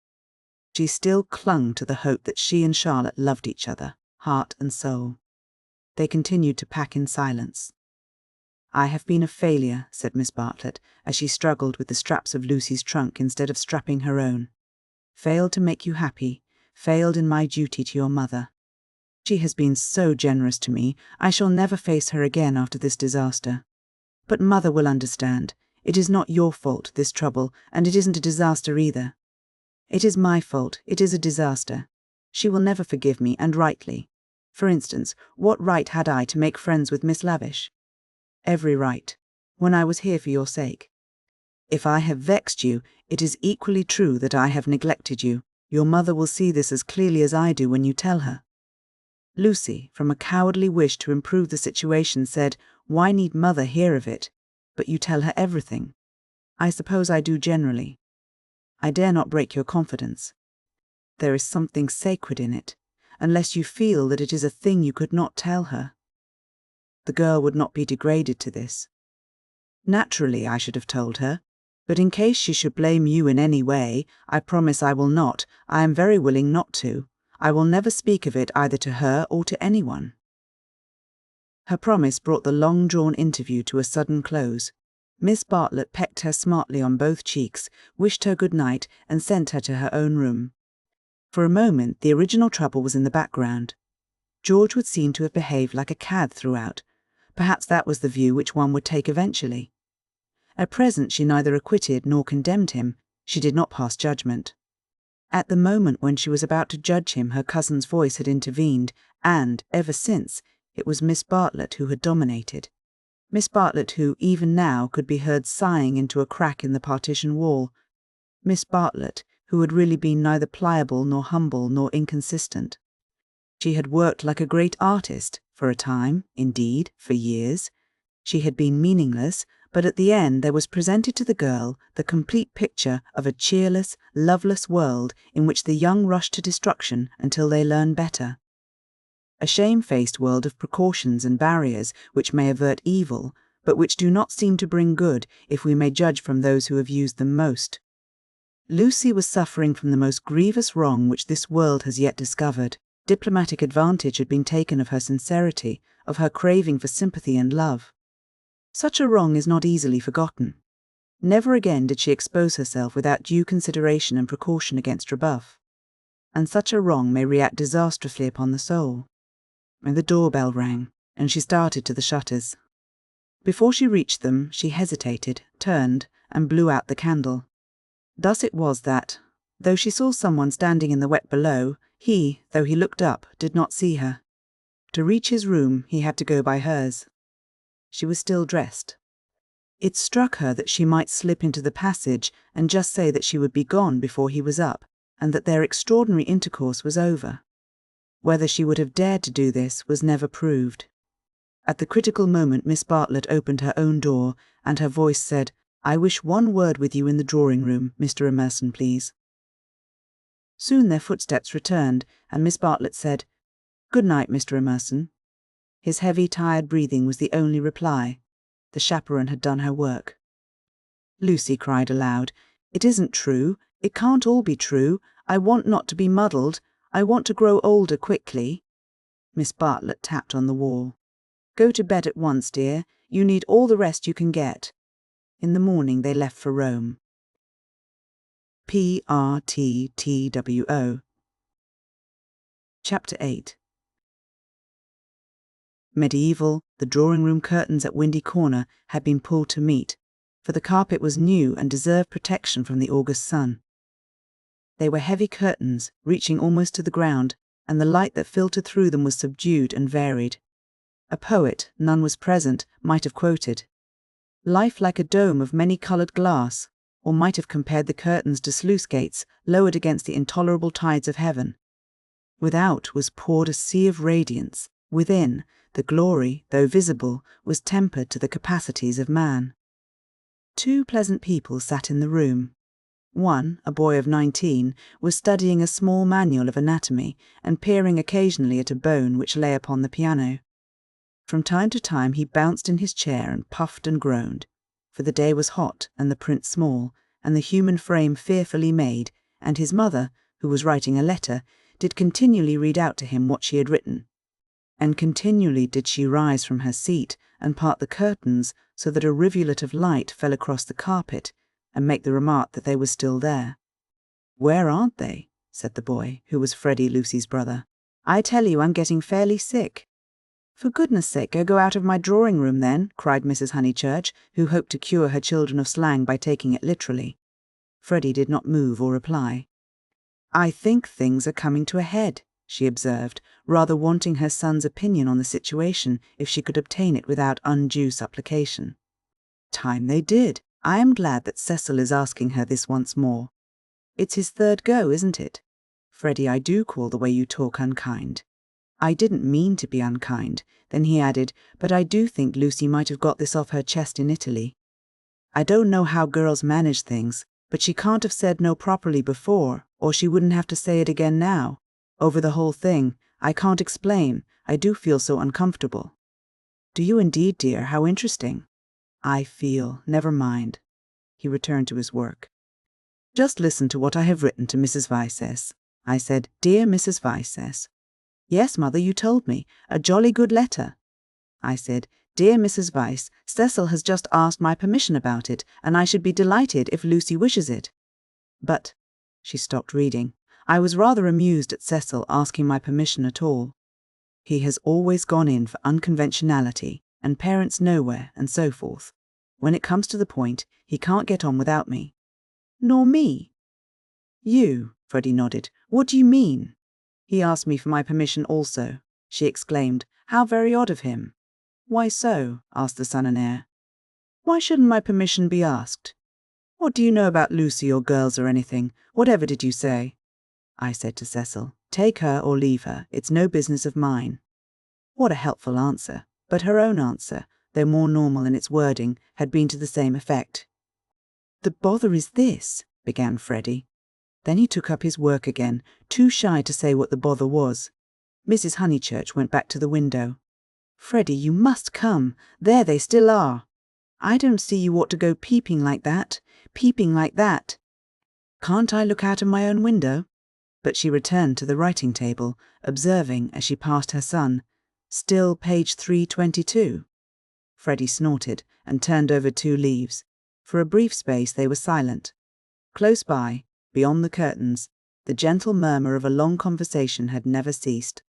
She still clung to the hope that she and Charlotte loved each other, heart and soul. They continued to pack in silence. "I have been a failure," said Miss Bartlett, as she struggled with the straps of Lucy's trunk instead of strapping her own. "Failed to make you happy, failed in my duty to your mother. She has been so generous to me, I shall never face her again after this disaster. But Mother will understand. It is not your fault, this trouble, and it isn't a disaster either. It is my fault, it is a disaster. She will never forgive me, and rightly. For instance, what right had I to make friends with Miss Lavish? Every right, when I was here for your sake. If I have vexed you, it is equally true that I have neglected you. Your mother will see this as clearly as I do when you tell her." Lucy, from a cowardly wish to improve the situation, said, "Why need Mother hear of it? But you tell her everything." "I suppose I do generally. I dare not break your confidence. There is something sacred in it, unless you feel that it is a thing you could not tell her." The girl would not be degraded to this. "Naturally, I should have told her. But in case she should blame you in any way, I promise I will not. I am very willing not to. I will never speak of it either to her or to anyone." Her promise brought the long-drawn interview to a sudden close. Miss Bartlett pecked her smartly on both cheeks, wished her good night, and sent her to her own room. For a moment the original trouble was in the background. George would seem to have behaved like a cad throughout. Perhaps that was the view which one would take eventually. At present she neither acquitted nor condemned him. She did not pass judgment. At the moment when she was about to judge him, her cousin's voice had intervened, and, ever since, it was Miss Bartlett who had dominated. Miss Bartlett who, even now, could be heard sighing into a crack in the partition wall. Miss Bartlett who had really been neither pliable nor humble nor inconsistent. She had worked like a great artist, for a time, indeed, for years. She had been meaningless, but at the end there was presented to the girl the complete picture of a cheerless, loveless world in which the young rush to destruction until they learn better. A shamefaced world of precautions and barriers which may avert evil, but which do not seem to bring good if we may judge from those who have used them most. Lucy was suffering from the most grievous wrong which this world has yet discovered. Diplomatic advantage had been taken of her sincerity, of her craving for sympathy and love. Such a wrong is not easily forgotten. Never again did she expose herself without due consideration and precaution against rebuff. And such a wrong may react disastrously upon the soul. And the doorbell rang, and she started to the shutters. Before she reached them, she hesitated, turned, and blew out the candle. Thus it was that, though she saw someone standing in the wet below, he, though he looked up, did not see her. To reach his room, he had to go by hers. She was still dressed. It struck her that she might slip into the passage and just say that she would be gone before he was up, and that their extraordinary intercourse was over. Whether she would have dared to do this was never proved. At the critical moment Miss Bartlett opened her own door, and her voice said, "I wish one word with you in the drawing-room, Mr. Emerson, please." Soon their footsteps returned, and Miss Bartlett said, "Good night, Mr. Emerson." His heavy, tired breathing was the only reply. The chaperone had done her work. Lucy cried aloud, "It isn't true. It can't all be true. I want not to be muddled. I want to grow older quickly." Miss Bartlett tapped on the wall. "Go to bed at once, dear. You need all the rest you can get." In the morning they left for Rome. PRTTWO. Chapter 8. Medieval, the drawing-room curtains at Windy Corner had been pulled to meet, for the carpet was new and deserved protection from the August sun. They were heavy curtains, reaching almost to the ground, and the light that filtered through them was subdued and varied. A poet, none was present, might have quoted, "Life like a dome of many-coloured glass," or might have compared the curtains to sluice gates lowered against the intolerable tides of heaven. Without was poured a sea of radiance. Within, the glory, though visible, was tempered to the capacities of man. Two pleasant people sat in the room. One, a boy of 19, was studying a small manual of anatomy and peering occasionally at a bone which lay upon the piano. From time to time he bounced in his chair and puffed and groaned, for the day was hot and the print small, and the human frame fearfully made, and his mother, who was writing a letter, did continually read out to him what she had written. And continually did she rise from her seat and part the curtains so that a rivulet of light fell across the carpet, and make the remark that they were still there. "Where aren't they?" said the boy, who was Freddie, Lucy's brother. "I tell you I'm getting fairly sick." "For goodness sake, go out of my drawing-room then," cried Mrs. Honeychurch, who hoped to cure her children of slang by taking it literally. Freddie did not move or reply. "I think things are coming to a head," she observed, rather wanting her son's opinion on the situation if she could obtain it without undue supplication. "Time they did. I am glad that Cecil is asking her this once more. It's his third go, isn't it? Freddie, I do call the way you talk unkind." "I didn't mean to be unkind." Then he added, "But I do think Lucy might have got this off her chest in Italy. I don't know how girls manage things, but she can't have said no properly before, or she wouldn't have to say it again now. Over the whole thing, I can't explain. I do feel so uncomfortable." "Do you indeed, dear? How interesting." "I feel. Never mind." He returned to his work. "Just listen to what I have written to Mrs. Vices." I said, "Dear Mrs. Vices." "Yes, mother, you told me. A jolly good letter." I said, "Dear Mrs. Vice, Cecil has just asked my permission about it, and I should be delighted if Lucy wishes it. But—" She stopped reading. I was rather amused at Cecil asking my permission at all. He has always gone in for unconventionality, and parents nowhere, and so forth. When it comes to the point, he can't get on without me. "Nor me." "You," Freddie nodded. "What do you mean?" "He asked me for my permission also," she exclaimed. "How very odd of him." "Why so?" asked the son and heir. "Why shouldn't my permission be asked? What do you know about Lucy or girls or anything? Whatever did you say?" I said to Cecil, "Take her or leave her. It's no business of mine." What a helpful answer. But her own answer, though more normal in its wording, had been to the same effect. "The bother is this," began Freddie. Then he took up his work again, too shy to say what the bother was. Mrs. Honeychurch went back to the window. "Freddie, you must come. There they still are. I don't see you ought to go peeping like that. Peeping like that. Can't I look out of my own window?" But she returned to the writing table, observing, as she passed her son, "Still page 322. Freddie snorted and turned over 2 leaves. For a brief space they were silent. Close by, beyond the curtains, the gentle murmur of a long conversation had never ceased.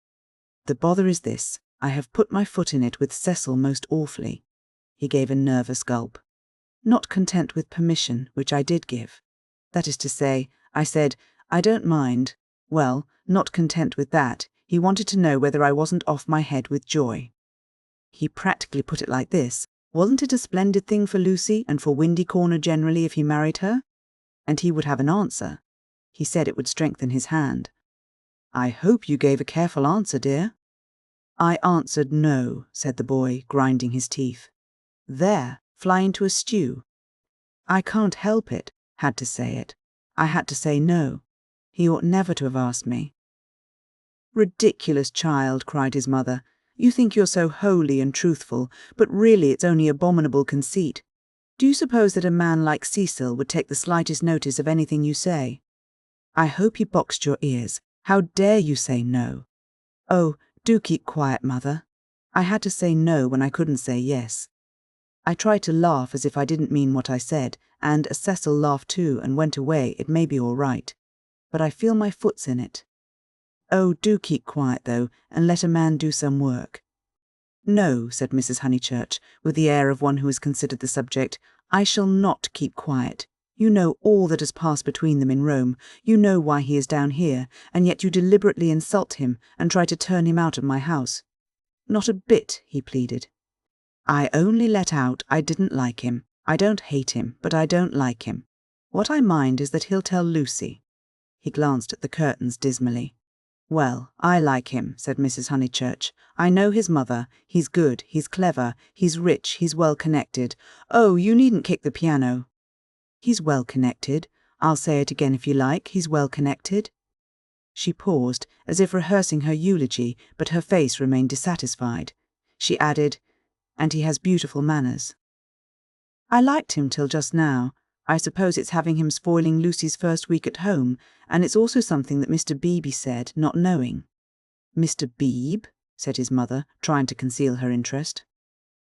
"The bother is this. I have put my foot in it with Cecil most awfully." He gave a nervous gulp. "Not content with permission, which I did give. That is to say, I said, I don't mind. Well, not content with that, he wanted to know whether I wasn't off my head with joy. He practically put it like this: wasn't it a splendid thing for Lucy and for Windy Corner generally if he married her? And he would have an answer. He said it would strengthen his hand. "I hope you gave a careful answer, dear." "I answered no," said the boy, grinding his teeth. "There, fly into a stew." "I can't help it," had to say it. I had to say no. He ought never to have asked me. "Ridiculous child," cried his mother. "You think you're so holy and truthful, but really it's only abominable conceit. Do you suppose that a man like Cecil would take the slightest notice of anything you say? I hope he boxed your ears. How dare you say no? Oh, do keep quiet, mother. I had to say no when I couldn't say yes." I tried to laugh as if I didn't mean what I said, and as Cecil laughed too and went away, it may be all right. But I feel my foot's in it. "Oh, do keep quiet, though, and let a man do some work." "No," said Mrs. Honeychurch, with the air of one who has considered the subject, "I shall not keep quiet. You know all that has passed between them in Rome. You know why he is down here, and yet you deliberately insult him and try to turn him out of my house." "Not a bit," he pleaded. "I only let out I didn't like him. I don't hate him, but I don't like him. What I mind is that he'll tell Lucy." He glanced at the curtains dismally. "Well, I like him," said Mrs. Honeychurch. "I know his mother. He's good, he's clever, he's rich, he's well-connected. Oh, you needn't kick the piano." "He's well-connected. I'll say it again if you like. He's well-connected." She paused, as if rehearsing her eulogy, but her face remained dissatisfied. She added, "And he has beautiful manners." "I liked him till just now. I suppose it's having him spoiling Lucy's first week at home, and it's also something that Mr. Beebe said, not knowing." "Mr. Beebe?" said his mother, trying to conceal her interest.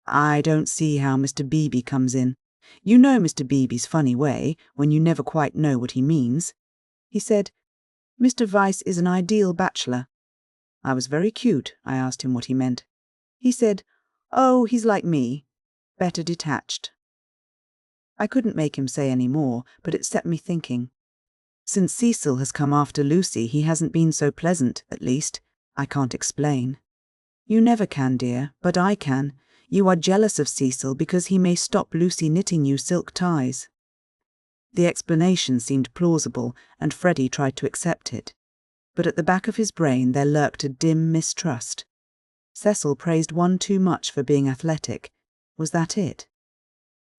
"I don't see how Mr. Beebe comes in. You know Mr. Beebe's funny way, when you never quite know what he means. He said, 'Mr. Vyse is an ideal bachelor.' I was very cute. I asked him what he meant. He said, 'Oh, he's like me, better detached.' I couldn't make him say any more, but it set me thinking. Since Cecil has come after Lucy, he hasn't been so pleasant, at least. I can't explain. You never can, dear, but I can. You are jealous of Cecil because he may stop Lucy knitting you silk ties." The explanation seemed plausible, and Freddie tried to accept it. But at the back of his brain there lurked a dim mistrust. Cecil praised one too much for being athletic. Was that it?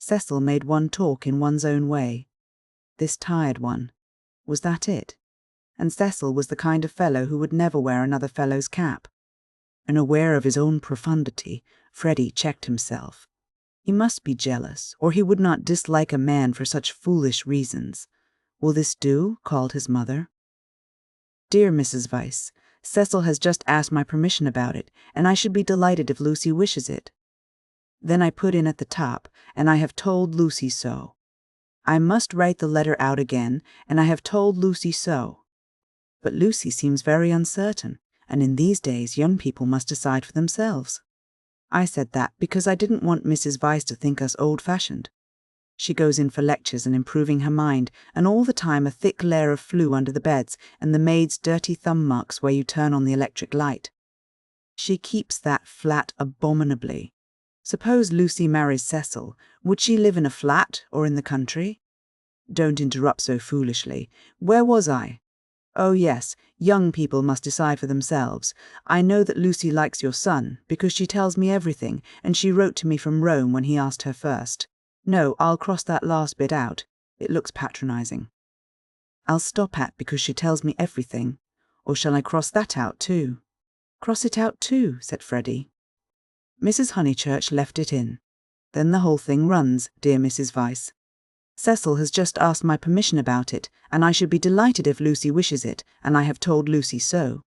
Cecil made one talk in one's own way. This tired one. Was that it? And Cecil was the kind of fellow who would never wear another fellow's cap. And aware of his own profundity, Freddie checked himself. He must be jealous, or he would not dislike a man for such foolish reasons. Will this do? Called his mother. Dear Mrs. Vyse, Cecil has just asked my permission about it, and I should be delighted if Lucy wishes it. Then I put in at the top, and I have told Lucy so. I must write the letter out again, and I have told Lucy so. But Lucy seems very uncertain, and in these days young people must decide for themselves. I said that because I didn't want Mrs. Vyse to think us old-fashioned. She goes in for lectures and improving her mind, and all the time a thick layer of flue under the beds and the maid's dirty thumb marks where you turn on the electric light. She keeps that flat abominably. Suppose Lucy marries Cecil, would she live in a flat or in the country? Don't interrupt so foolishly. Where was I? Oh yes, young people must decide for themselves. I know that Lucy likes your son, because she tells me everything, and she wrote to me from Rome when he asked her first. No, I'll cross that last bit out. It looks patronizing. I'll stop at because she tells me everything. Or shall I cross that out too? Cross it out too, said Freddie. Mrs. Honeychurch left it in. Then the whole thing runs, dear Mrs. Vyse. Cecil has just asked my permission about it, and I should be delighted if Lucy wishes it, and I have told Lucy so.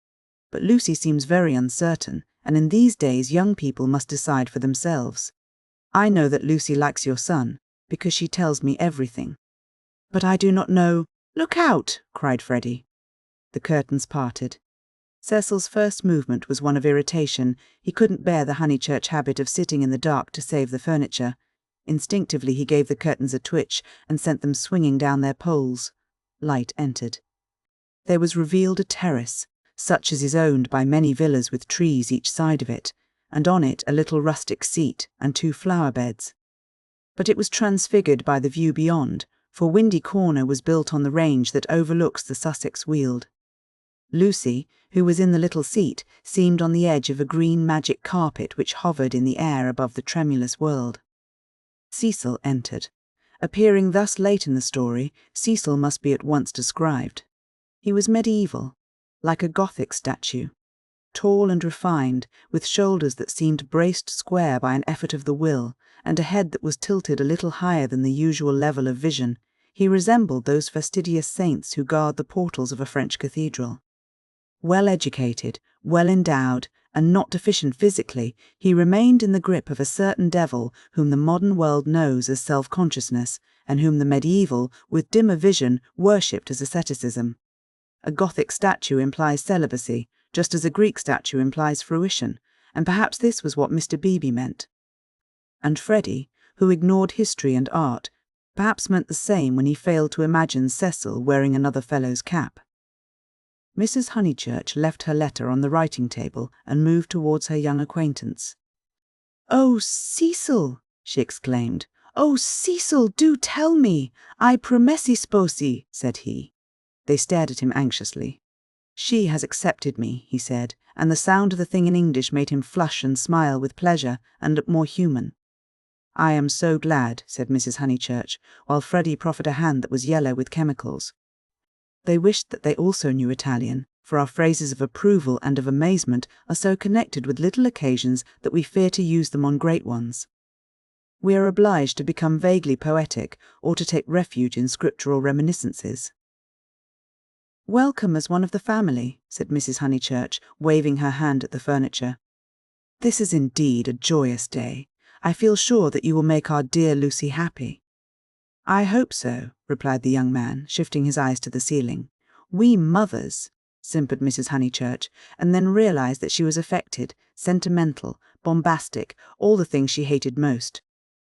But Lucy seems very uncertain, and in these days young people must decide for themselves. I know that Lucy likes your son, because she tells me everything. But I do not know— Look out! Cried Freddie. The curtains parted. Cecil's first movement was one of irritation. He couldn't bear the Honeychurch habit of sitting in the dark to save the furniture. Instinctively he gave the curtains a twitch and sent them swinging down their poles. Light entered. There was revealed a terrace, such as is owned by many villas with trees each side of it, and on it a little rustic seat and 2 flower beds. But it was transfigured by the view beyond, for Windy Corner was built on the range that overlooks the Sussex Weald. Lucy, who was in the little seat, seemed on the edge of a green magic carpet which hovered in the air above the tremulous world. Cecil entered. Appearing thus late in the story, Cecil must be at once described. He was medieval, like a Gothic statue, tall and refined, with shoulders that seemed braced square by an effort of the will, and a head that was tilted a little higher than the usual level of vision. He resembled those fastidious saints who guard the portals of a French cathedral. Well educated, well endowed, and not deficient physically, he remained in the grip of a certain devil whom the modern world knows as self-consciousness, and whom the medieval, with dimmer vision, worshipped as asceticism. A Gothic statue implies celibacy, just as a Greek statue implies fruition, and perhaps this was what Mr. Beebe meant. And Freddie, who ignored history and art, perhaps meant the same when he failed to imagine Cecil wearing another fellow's cap. Mrs. Honeychurch left her letter on the writing table and moved towards her young acquaintance. "Oh, Cecil!" she exclaimed. "Oh, Cecil, do tell me! I promessi sposi," said he. They stared at him anxiously. "She has accepted me," he said, and the sound of the thing in English made him flush and smile with pleasure and look more human. "I am so glad," said Mrs. Honeychurch, while Freddie proffered a hand that was yellow with chemicals. They wished that they also knew Italian, for our phrases of approval and of amazement are so connected with little occasions that we fear to use them on great ones. We are obliged to become vaguely poetic or to take refuge in scriptural reminiscences. "Welcome as one of the family," said Mrs. Honeychurch, waving her hand at the furniture. "This is indeed a joyous day. I feel sure that you will make our dear Lucy happy." "I hope so," replied the young man, shifting his eyes to the ceiling. "We mothers," simpered Mrs. Honeychurch, and then realized that she was affected, sentimental, bombastic, all the things she hated most.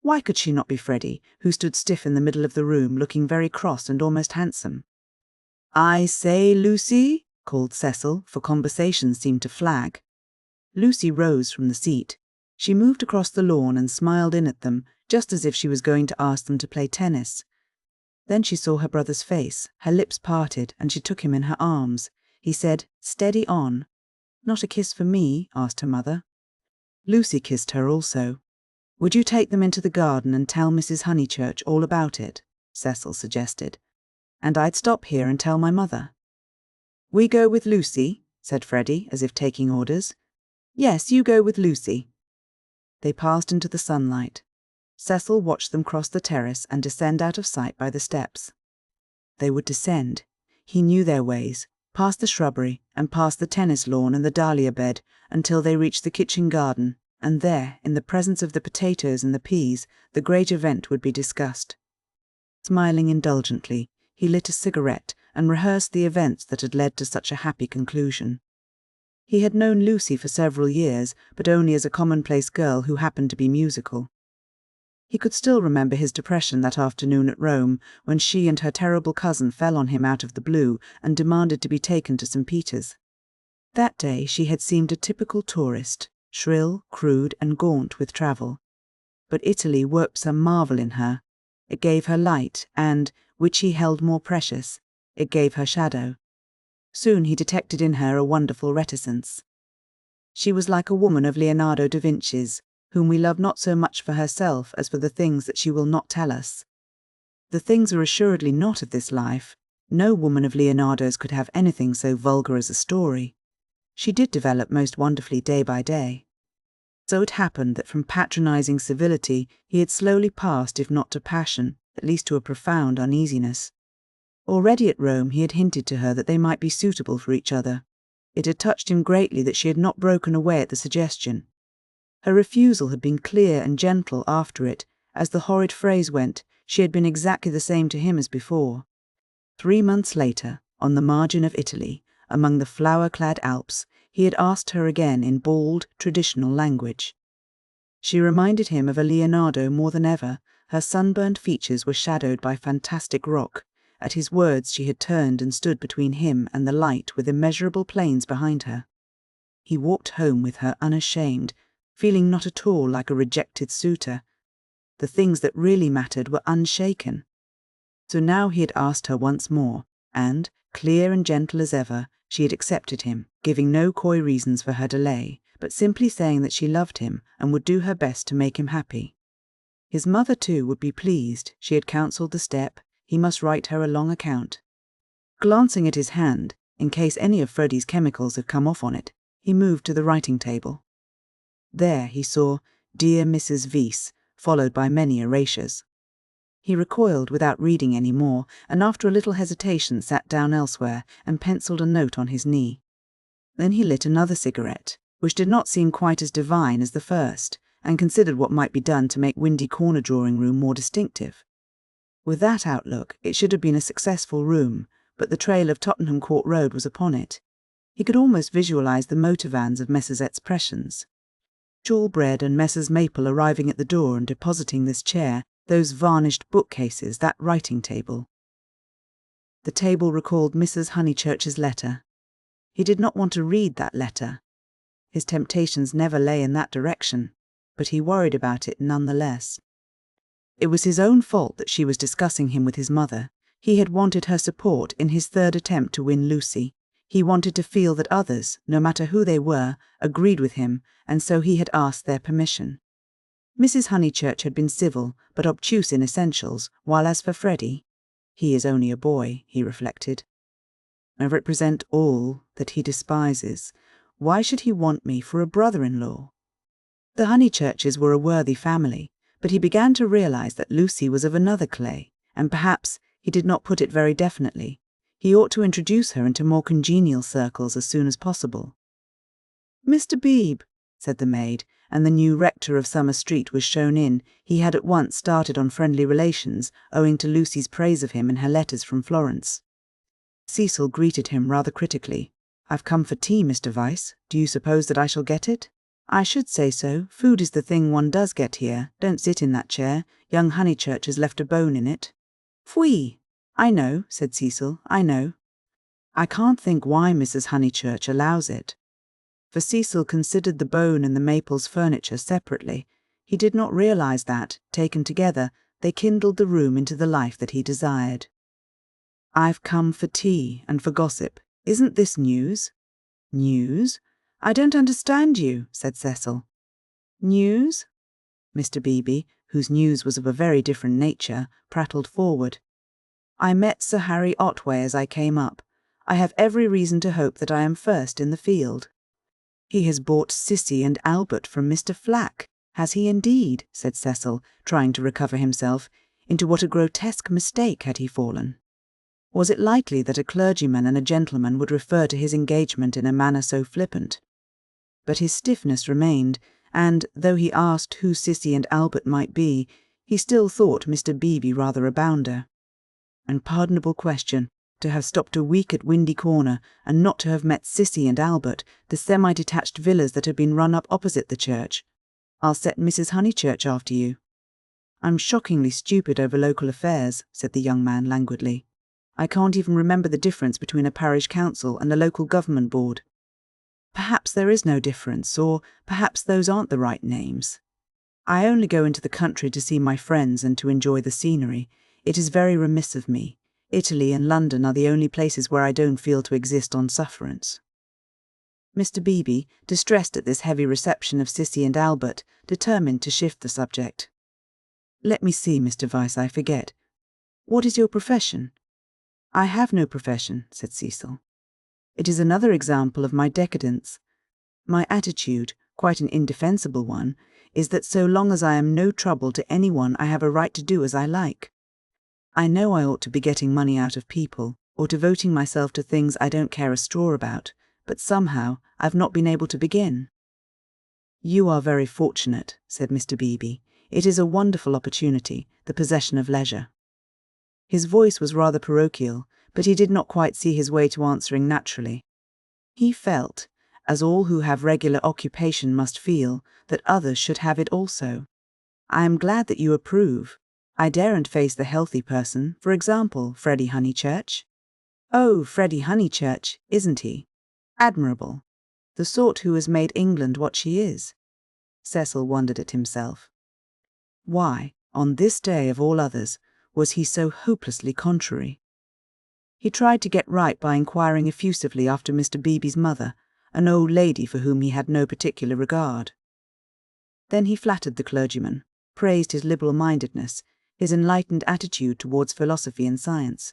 Why could she not be Freddie, who stood stiff in the middle of the room, looking very cross and almost handsome? "I say, Lucy," called Cecil, for conversation seemed to flag. Lucy rose from the seat. She moved across the lawn and smiled in at them, just as if she was going to ask them to play tennis. Then she saw her brother's face, her lips parted, and she took him in her arms. He said, "Steady on." "Not a kiss for me?" asked her mother. Lucy kissed her also. "Would you take them into the garden and tell Mrs. Honeychurch all about it?" Cecil suggested. "And I'd stop here and tell my mother." "We go with Lucy," said Freddie, as if taking orders. "Yes, you go with Lucy." They passed into the sunlight. Cecil watched them cross the terrace and descend out of sight by the steps. They would descend. He knew their ways, past the shrubbery and past the tennis lawn and the dahlia bed, until they reached the kitchen garden, and there, in the presence of the potatoes and the peas, the great event would be discussed. Smiling indulgently, he lit a cigarette and rehearsed the events that had led to such a happy conclusion. He had known Lucy for several years, but only as a commonplace girl who happened to be musical. He could still remember his depression that afternoon at Rome, when she and her terrible cousin fell on him out of the blue and demanded to be taken to St. Peter's. That day she had seemed a typical tourist, shrill, crude, and gaunt with travel. But Italy worked some marvel in her. It gave her light and, which he held more precious, it gave her shadow. Soon he detected in her a wonderful reticence. She was like a woman of Leonardo da Vinci's, whom we love not so much for herself as for the things that she will not tell us. The things are assuredly not of this life. No woman of Leonardo's could have anything so vulgar as a story. She did develop most wonderfully day by day. So it happened that from patronizing civility he had slowly passed, if not to passion, at least to a profound uneasiness. Already at Rome he had hinted to her that they might be suitable for each other. It had touched him greatly that she had not broken away at the suggestion. Her refusal had been clear and gentle after it. As the horrid phrase went, she had been exactly the same to him as before. 3 months later, on the margin of Italy, among the flower-clad Alps, he had asked her again in bald, traditional language. She reminded him of a Leonardo more than ever. Her sunburned features were shadowed by fantastic rock. At his words she had turned and stood between him and the light with immeasurable plains behind her. He walked home with her unashamed, feeling not at all like a rejected suitor. The things that really mattered were unshaken. So now he had asked her once more, and, clear and gentle as ever, she had accepted him, giving no coy reasons for her delay, but simply saying that she loved him and would do her best to make him happy. His mother, too, would be pleased. She had counselled the step. He must write her a long account. Glancing at his hand, in case any of Freddie's chemicals had come off on it, he moved to the writing table. There he saw "Dear Mrs. Vyse," followed by many erasures. He recoiled without reading any more, and after a little hesitation sat down elsewhere and pencilled a note on his knee. Then he lit another cigarette, which did not seem quite as divine as the first, and considered what might be done to make Windy Corner drawing-room more distinctive. With that outlook, it should have been a successful room, but the trail of Tottenham Court Road was upon it. He could almost visualise the motor vans of Messrs. Expressions. Shawlbread and Messrs. Maple arriving at the door and depositing this chair, those varnished bookcases, that writing table. The table recalled Mrs. Honeychurch's letter. He did not want to read that letter. His temptations never lay in that direction, but he worried about it none the less. It was his own fault that she was discussing him with his mother. He had wanted her support in his third attempt to win Lucy. He wanted to feel that others, no matter who they were, agreed with him, and so he had asked their permission. Mrs. Honeychurch had been civil, but obtuse in essentials, while as for Freddie, he is only a boy, he reflected. I represent all that he despises. Why should he want me for a brother-in-law? The Honeychurches were a worthy family, but he began to realize that Lucy was of another clay, and perhaps, he did not put it very definitely, he ought to introduce her into more congenial circles as soon as possible. "Mr. Beebe," said the maid, and the new rector of Summer Street was shown in. He had at once started on friendly relations, owing to Lucy's praise of him in her letters from Florence. Cecil greeted him rather critically. "I've come for tea, Mr. Vyse. Do you suppose that I shall get it?" "I should say so. Food is the thing one does get here. Don't sit in that chair. Young Honeychurch has left a bone in it." "Pfui!" "I know," said Cecil, "I know." "I can't think why Mrs. Honeychurch allows it." For Cecil considered the bone and the Maples' furniture separately. He did not realize that, taken together, they kindled the room into the life that he desired. "I've come for tea and for gossip. Isn't this news?" "News? I don't understand you," said Cecil. "News?" Mr. Beebe, whose news was of a very different nature, prattled forward. "I met Sir Harry Otway as I came up. I have every reason to hope that I am first in the field. He has bought Cissy and Albert from Mr. Flack. "Has he indeed?" said Cecil, trying to recover himself. Into what a grotesque mistake had he fallen? Was it likely that a clergyman and a gentleman would refer to his engagement in a manner so flippant? But his stiffness remained, and, though he asked who Cissy and Albert might be, he still thought Mr. Beebe rather a bounder. Unpardonable question, to have stopped a week at Windy Corner and not to have met Cissy and Albert, the semi-detached villas that had been run up opposite the church. "I'll set Mrs. Honeychurch after you." "I'm shockingly stupid over local affairs," said the young man languidly. "I can't even remember the difference between a parish council and a local government board." "Perhaps there is no difference, or perhaps those aren't the right names. I only go into the country to see my friends and to enjoy the scenery. It is very remiss of me. Italy and London are the only places where I don't feel to exist on sufferance." Mr. Beebe, distressed at this heavy reception of Cissy and Albert, determined to shift the subject. "Let me see, Mr. Vyse, I forget. What is your profession?" "I have no profession," said Cecil. "It is another example of my decadence. My attitude, quite an indefensible one, is that so long as I am no trouble to anyone, I have a right to do as I like. I know I ought to be getting money out of people, or devoting myself to things I don't care a straw about, but somehow I've not been able to begin." "You are very fortunate," said Mr. Beebe. "It is a wonderful opportunity, the possession of leisure." His voice was rather parochial, but he did not quite see his way to answering naturally. He felt, as all who have regular occupation must feel, that others should have it also. "I am glad that you approve. I daren't face the healthy person, for example, Freddie Honeychurch." "Oh, Freddie Honeychurch, isn't he? Admirable. The sort who has made England what she is." Cecil wondered at himself. Why, on this day of all others, was he so hopelessly contrary? He tried to get right by inquiring effusively after Mr. Beebe's mother, an old lady for whom he had no particular regard. Then he flattered the clergyman, praised his liberal-mindedness, his enlightened attitude towards philosophy and science.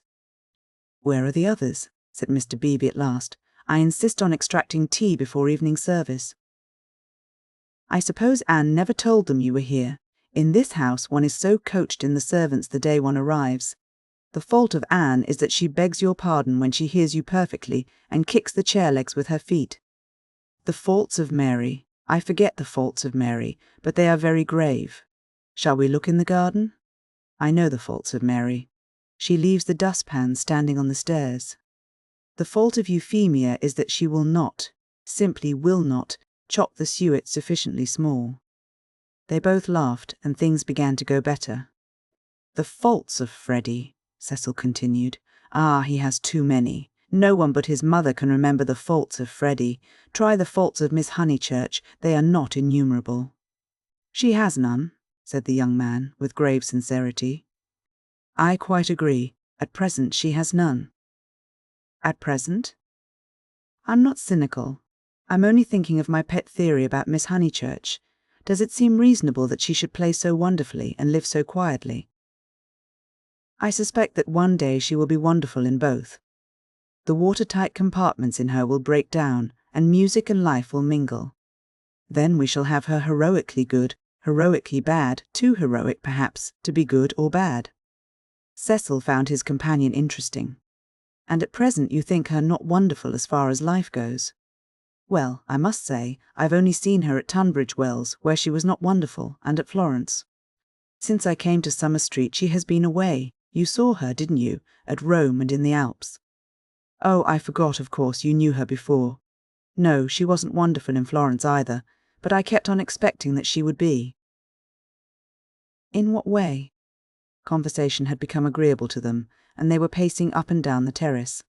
"Where are the others?" said Mr. Beebe at last. "I insist on extracting tea before evening service." "I suppose Anne never told them you were here. In this house one is so coached in the servants the day one arrives. The fault of Anne is that she begs your pardon when she hears you perfectly and kicks the chair legs with her feet. The faults of Mary, I forget the faults of Mary, but they are very grave. Shall we look in the garden? I know the faults of Mary. She leaves the dustpan standing on the stairs. The fault of Euphemia is that she will not, simply will not, chop the suet sufficiently small." They both laughed, and things began to go better. "The faults of Freddie," Cecil continued. "Ah, he has too many. No one but his mother can remember the faults of Freddie. Try the faults of Miss Honeychurch, they are not innumerable." "She has none," said the young man, with grave sincerity. "I quite agree. At present she has none." "At present?" "I'm not cynical. I'm only thinking of my pet theory about Miss Honeychurch. Does it seem reasonable that she should play so wonderfully and live so quietly? I suspect that one day she will be wonderful in both. The watertight compartments in her will break down, and music and life will mingle. Then we shall have her heroically good, heroically bad, too heroic, perhaps, to be good or bad." Cecil found his companion interesting. "And at present you think her not wonderful as far as life goes?" "Well, I must say, I've only seen her at Tunbridge Wells, where she was not wonderful, and at Florence. Since I came to Summer Street she has been away. You saw her, didn't you, at Rome and in the Alps?" "Oh, I forgot, of course, you knew her before. No, she wasn't wonderful in Florence either, but I kept on expecting that she would be." "In what way?" Conversation had become agreeable to them, and they were pacing up and down the terrace.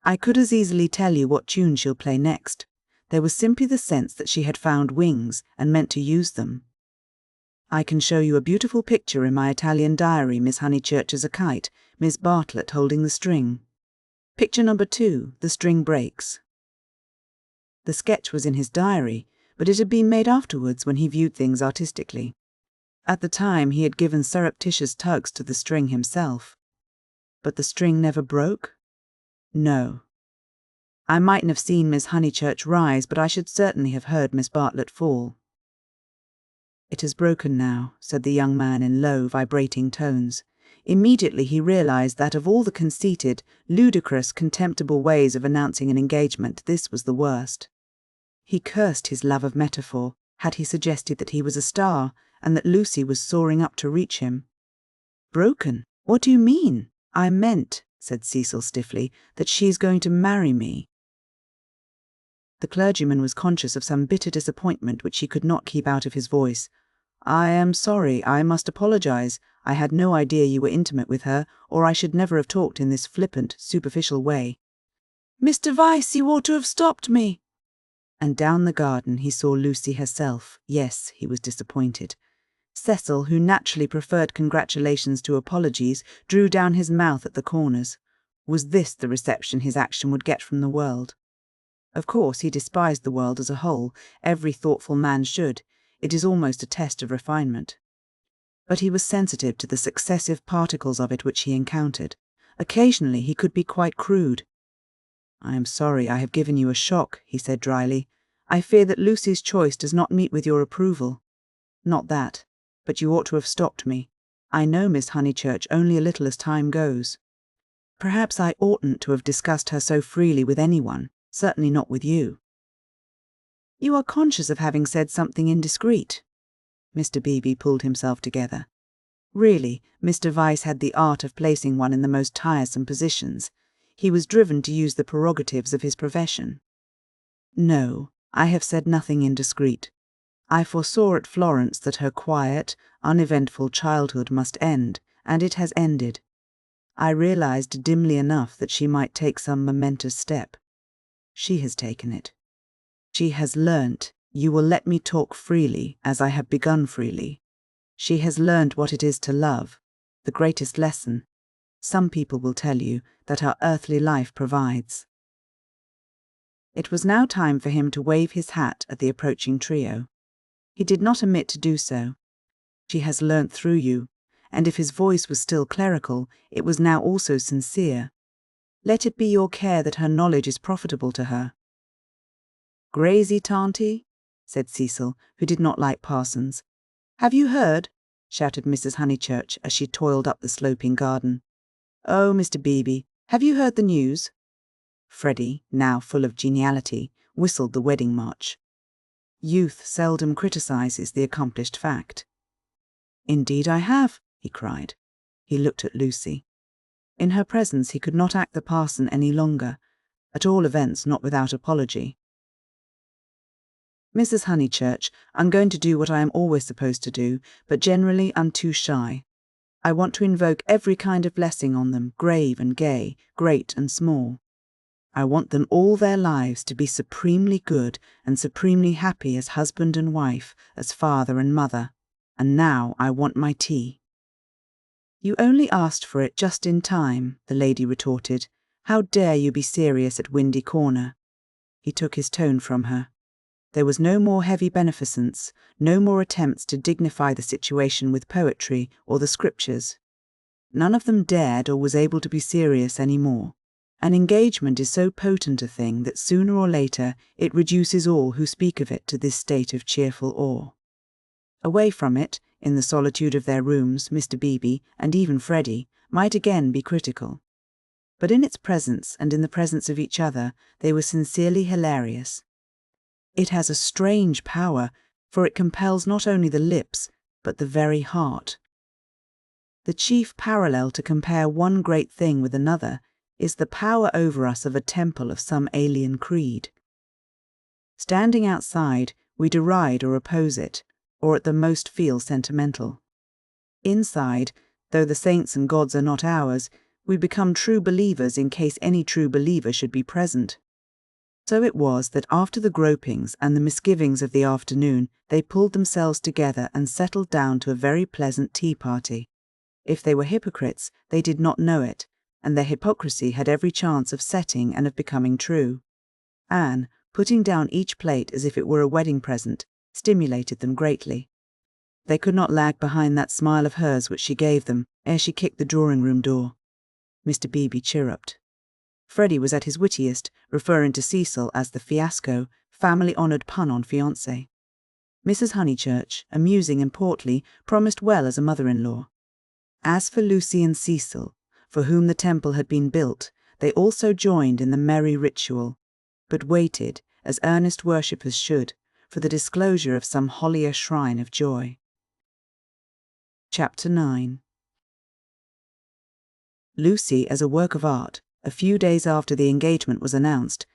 "I could as easily tell you what tune she'll play next. There was simply the sense that she had found wings and meant to use them. I can show you a beautiful picture in my Italian diary. Miss Honeychurch as a kite, Miss Bartlett holding the string. Picture number 2, the string breaks." The sketch was in his diary, but it had been made afterwards when he viewed things artistically. At the time he had given surreptitious tugs to the string himself. But the string never broke? No. I mightn't have seen Miss Honeychurch rise, but I should certainly have heard Miss Bartlett fall. "It has broken now," said the young man in low, vibrating tones. Immediately he realized that of all the conceited, ludicrous, contemptible ways of announcing an engagement, this was the worst. He cursed his love of metaphor had he suggested that he was a star and that Lucy was soaring up to reach him. "Broken? What do you mean?" "I meant," said Fiesole stiffly, "that she's going to marry me." The clergyman was conscious of some bitter disappointment which he could not keep out of his voice. "I am sorry. I must apologize. I had no idea you were intimate with her, or I should never have talked in this flippant, superficial way." "Mr. Vyse, you ought to have stopped me." And down the garden he saw Lucy herself. Yes, he was disappointed. Cecil, who naturally preferred congratulations to apologies, drew down his mouth at the corners. Was this the reception his action would get from the world? Of course, he despised the world as a whole. Every thoughtful man should. It is almost a test of refinement. But he was sensitive to the successive particles of it which he encountered. Occasionally he could be quite crude. "I am sorry I have given you a shock," he said dryly. "I fear that Lucy's choice does not meet with your approval." "Not that. But you ought to have stopped me. I know Miss Honeychurch only a little as time goes. Perhaps I oughtn't to have discussed her so freely with anyone, certainly not with you." "You are conscious of having said something indiscreet." Mr. Beebe pulled himself together. Really, Mr. Vyse had the art of placing one in the most tiresome positions. He was driven to use the prerogatives of his profession. "No, I have said nothing indiscreet. I foresaw at Florence that her quiet, uneventful childhood must end, and it has ended. I realized dimly enough that she might take some momentous step. She has taken it. She has learnt, you will let me talk freely, as I have begun freely. She has learnt what it is to love, the greatest lesson, some people will tell you, that our earthly life provides." It was now time for him to wave his hat at the approaching trio. He did not omit to do so. "She has learnt through you," and if his voice was still clerical, it was now also sincere. "Let it be your care that her knowledge is profitable to her." "Grazy, Tanty?" said Cecil, who did not like parsons. "Have you heard?" shouted Mrs. Honeychurch as she toiled up the sloping garden. "Oh, Mr. Beebe, have you heard the news?" Freddie, now full of geniality, whistled the wedding march. Youth seldom criticizes the accomplished fact. "Indeed I have," he cried. He looked at Lucy. In her presence he could not act the parson any longer, at all events not without apology. "Mrs. Honeychurch, I'm going to do what I am always supposed to do, but generally I'm too shy. I want to invoke every kind of blessing on them, grave and gay, great and small. I want them all their lives to be supremely good and supremely happy as husband and wife, as father and mother. And now I want my tea." "You only asked for it just in time," the lady retorted. "How dare you be serious at Windy Corner?" He took his tone from her. There was no more heavy beneficence, no more attempts to dignify the situation with poetry or the scriptures. None of them dared or was able to be serious any more. An engagement is so potent a thing that sooner or later it reduces all who speak of it to this state of cheerful awe. Away from it, in the solitude of their rooms, Mr. Beebe, and even Freddie, might again be critical. But in its presence and in the presence of each other, they were sincerely hilarious. It has a strange power, for it compels not only the lips, but the very heart. The chief parallel to compare one great thing with another is the power over us of a temple of some alien creed. Standing outside, we deride or oppose it, or at the most feel sentimental. Inside, though the saints and gods are not ours, we become true believers in case any true believer should be present. So it was that after the gropings and the misgivings of the afternoon, they pulled themselves together and settled down to a very pleasant tea party. If they were hypocrites, they did not know it, and their hypocrisy had every chance of setting and of becoming true. Anne, putting down each plate as if it were a wedding present, stimulated them greatly. They could not lag behind that smile of hers which she gave them ere she kicked the drawing-room door. Mr. Beebe chirruped. Freddie was at his wittiest, referring to Cecil as the fiasco, family-honoured pun on fiancé. Mrs. Honeychurch, amusing and portly, promised well as a mother-in-law. As for Lucy and Fiesole, for whom the temple had been built, they also joined in the merry ritual, but waited, as earnest worshippers should, for the disclosure of some holier shrine of joy. Chapter 9. Lucy as a work of art. A few days after the engagement was announced,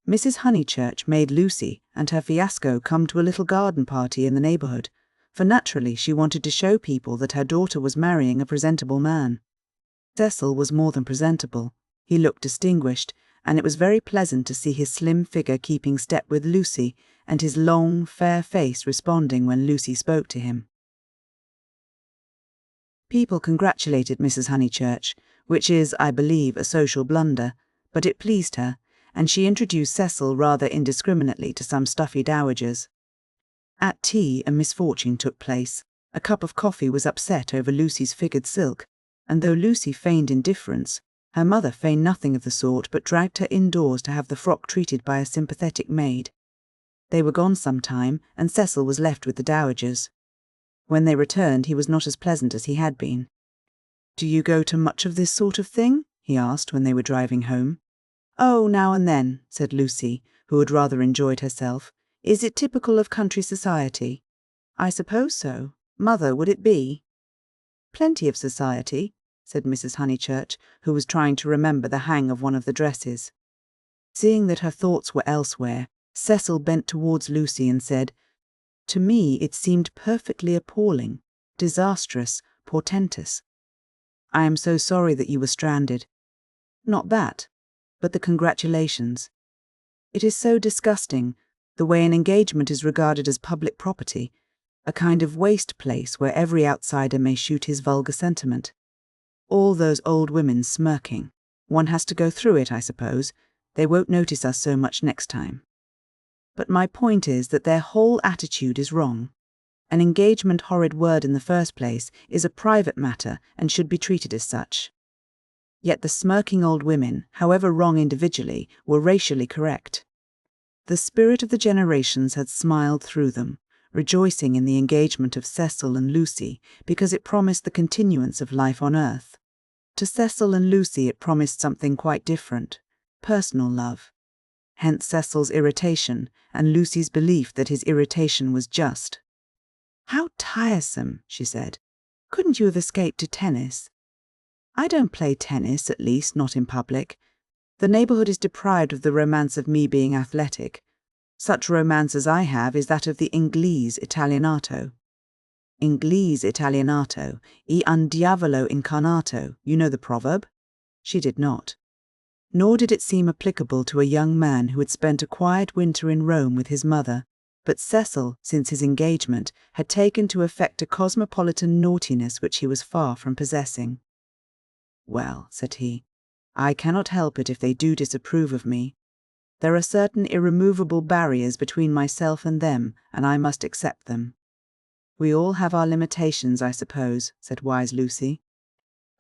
Mrs. Honeychurch made Lucy and her fiasco come to a little garden party in the neighbourhood, for naturally she wanted to show people that her daughter was marrying a presentable man. Cecil was more than presentable. He looked distinguished, and it was very pleasant to see his slim figure keeping step with Lucy and his long, fair face responding when Lucy spoke to him. People congratulated Mrs. Honeychurch, which is, I believe, a social blunder, but it pleased her, and she introduced Cecil rather indiscriminately to some stuffy dowagers. At tea a misfortune took place. A cup of coffee was upset over Lucy's figured silk, and though Lucy feigned indifference, her mother feigned nothing of the sort but dragged her indoors to have the frock treated by a sympathetic maid. They were gone some time, and Cecil was left with the dowagers. When they returned he was not as pleasant as he had been. "Do you go to much of this sort of thing?" he asked when they were driving home. "Oh, now and then," said Lucy, who had rather enjoyed herself. "Is it typical of country society?" "I suppose so. Mother, would it be?" "Plenty of society," said Mrs. Honeychurch, who was trying to remember the hang of one of the dresses. Seeing that her thoughts were elsewhere, Cecil bent towards Lucy and said, "To me it seemed perfectly appalling, disastrous, portentous. I am so sorry that you were stranded. Not that, but the congratulations. It is so disgusting, the way an engagement is regarded as public property, a kind of waste place where every outsider may shoot his vulgar sentiment. All those old women smirking. One has to go through it, I suppose. They won't notice us so much next time. But my point is that their whole attitude is wrong. An engagement, horrid word in the first place, is a private matter and should be treated as such. Yet the smirking old women, however wrong individually, were racially correct. The spirit of the generations had smiled through them, rejoicing in the engagement of Cecil and Lucy because it promised the continuance of life on earth. To Cecil and Lucy it promised something quite different, personal love. Hence Cecil's irritation and Lucy's belief that his irritation was just. "How tiresome," she said. "Couldn't you have escaped to tennis?" "I don't play tennis, at least not in public. The neighbourhood is deprived of the romance of me being athletic. Such romance as I have is that of the Inglese Italianato." "Inglese Italianato, e un diavolo incarnato, you know the proverb?" She did not. Nor did it seem applicable to a young man who had spent a quiet winter in Rome with his mother, but Cecil, since his engagement, had taken to affect a cosmopolitan naughtiness which he was far from possessing. "Well," said he, "I cannot help it if they do disapprove of me. There are certain irremovable barriers between myself and them, and I must accept them." "We all have our limitations, I suppose," said wise Lucy.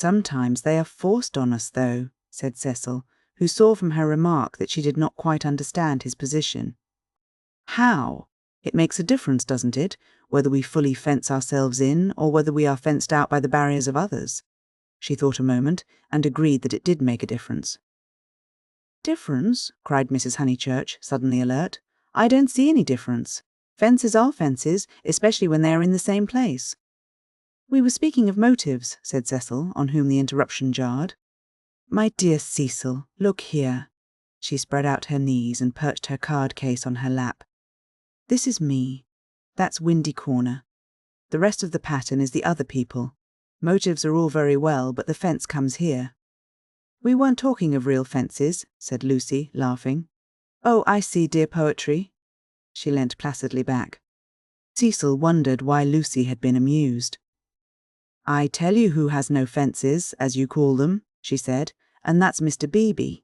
"Sometimes they are forced on us, though," said Cecil, who saw from her remark that she did not quite understand his position. "How? It makes a difference, doesn't it, whether we fully fence ourselves in or whether we are fenced out by the barriers of others?" She thought a moment and agreed that it did make a difference. "Difference?" cried Mrs. Honeychurch, suddenly alert. "I don't see any difference. Fences are fences, especially when they are in the same place." "We were speaking of motives," said Cecil, on whom the interruption jarred. "My dear Cecil, look here." She spread out her knees and perched her card case on her lap. "This is me. That's Windy Corner. The rest of the pattern is the other people. Motives are all very well, but the fence comes here." "We weren't talking of real fences," said Lucy, laughing. "Oh, I see, dear poetry." She leant placidly back. Cecil wondered why Lucy had been amused. "I tell you who has no fences, as you call them," she said, "and that's Mr. Beebe.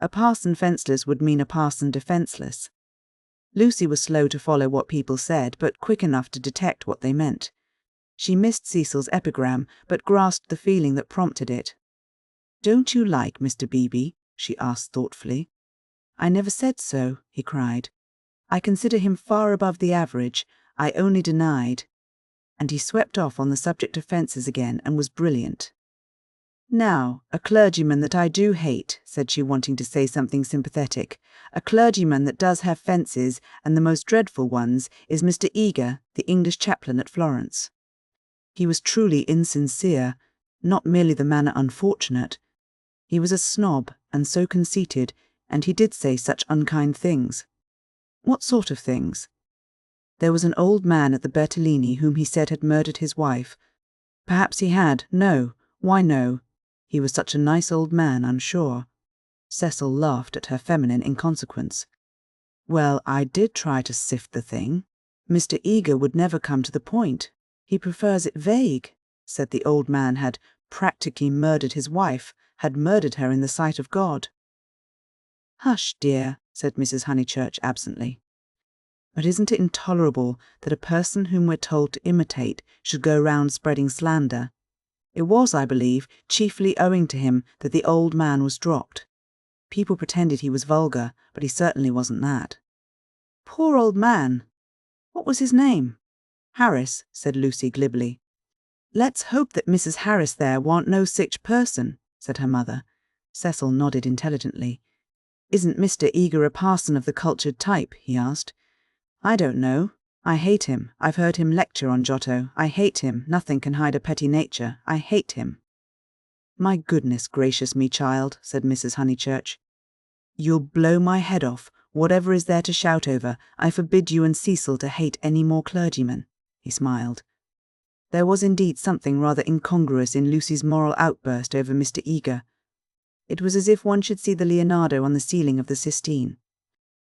A parson fenceless would mean a parson defenceless." Lucy was slow to follow what people said, but quick enough to detect what they meant. She missed Cecil's epigram, but grasped the feeling that prompted it. "Don't you like Mr. Beebe?" she asked thoughtfully. "I never said so," he cried. "I consider him far above the average. I only denied. And he swept off on the subject of fences again and was brilliant. Now, a clergyman that I do hate, said she, wanting to say something sympathetic, a clergyman that does have fences, and the most dreadful ones, is Mr. Eager, the English chaplain at Florence. He was truly insincere, not merely the manner unfortunate. He was a snob, and so conceited, and he did say such unkind things. What sort of things? There was an old man at the Bertolini whom he said had murdered his wife. Perhaps he had. No. Why no? He was such a nice old man, I'm sure. Cecil laughed at her feminine inconsequence. Well, I did try to sift the thing. Mr. Eager would never come to the point. He prefers it vague, said the old man had practically murdered his wife, had murdered her in the sight of God. Hush, dear, said Mrs. Honeychurch absently. But isn't it intolerable that a person whom we're told to imitate should go round spreading slander? It was, I believe, chiefly owing to him that the old man was dropped. People pretended he was vulgar, but he certainly wasn't that. Poor old man! What was his name? Harris, said Lucy glibly. Let's hope that Mrs. Harris there warn't no sich person, said her mother. Cecil nodded intelligently. Isn't Mr. Eager a parson of the cultured type? He asked. I don't know. I hate him. I've heard him lecture on Giotto. I hate him. Nothing can hide a petty nature. I hate him. My goodness gracious me, child, said Mrs. Honeychurch. You'll blow my head off. Whatever is there to shout over, I forbid you and Cecil to hate any more clergymen. He smiled. There was indeed something rather incongruous in Lucy's moral outburst over Mr. Eager. It was as if one should see the Leonardo on the ceiling of the Sistine.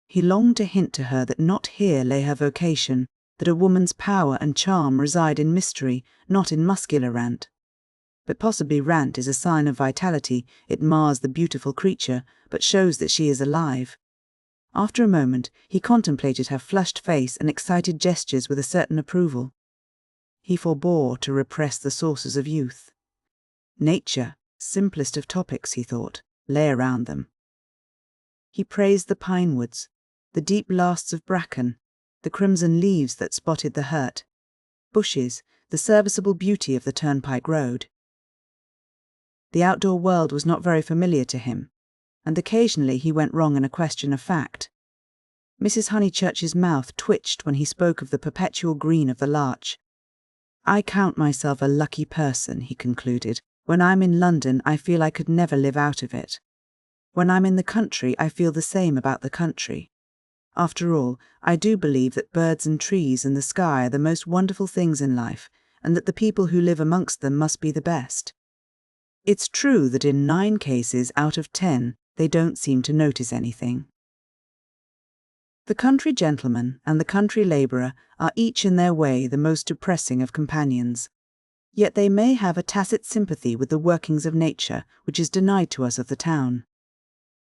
He longed to hint to her that not here lay her vocation, that a woman's power and charm reside in mystery, not in muscular rant. But possibly rant is a sign of vitality. It mars the beautiful creature, but shows that she is alive. After a moment, he contemplated her flushed face and excited gestures with a certain approval. He forbore to repress the sources of youth. Nature, simplest of topics, he thought, lay around them. He praised the pine woods, the deep lasts of bracken, the crimson leaves that spotted the hurt, bushes, the serviceable beauty of the turnpike road. The outdoor world was not very familiar to him, and occasionally he went wrong in a question of fact. Mrs. Honeychurch's mouth twitched when he spoke of the perpetual green of the larch. I count myself a lucky person, he concluded. When I'm in London, I feel I could never live out of it. When I'm in the country, I feel the same about the country. After all, I do believe that birds and trees and the sky are the most wonderful things in life, and that the people who live amongst them must be the best. It's true that in 9 cases out of 10, they don't seem to notice anything. The country gentleman and the country labourer are each in their way the most depressing of companions. Yet they may have a tacit sympathy with the workings of nature which is denied to us of the town.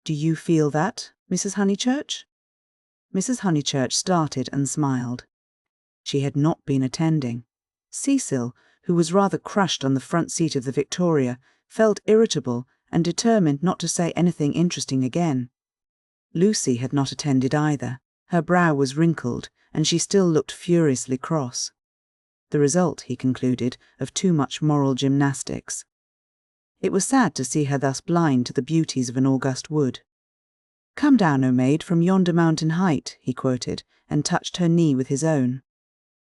Do you feel that, Mrs. Honeychurch? Mrs. Honeychurch started and smiled. She had not been attending. Cecil, who was rather crushed on the front seat of the Victoria, felt irritable and determined not to say anything interesting again. Lucy had not attended either. Her brow was wrinkled, and she still looked furiously cross. The result, he concluded, of too much moral gymnastics. It was sad to see her thus blind to the beauties of an august wood. "Come down, O maid, from yonder mountain height," he quoted, and touched her knee with his own.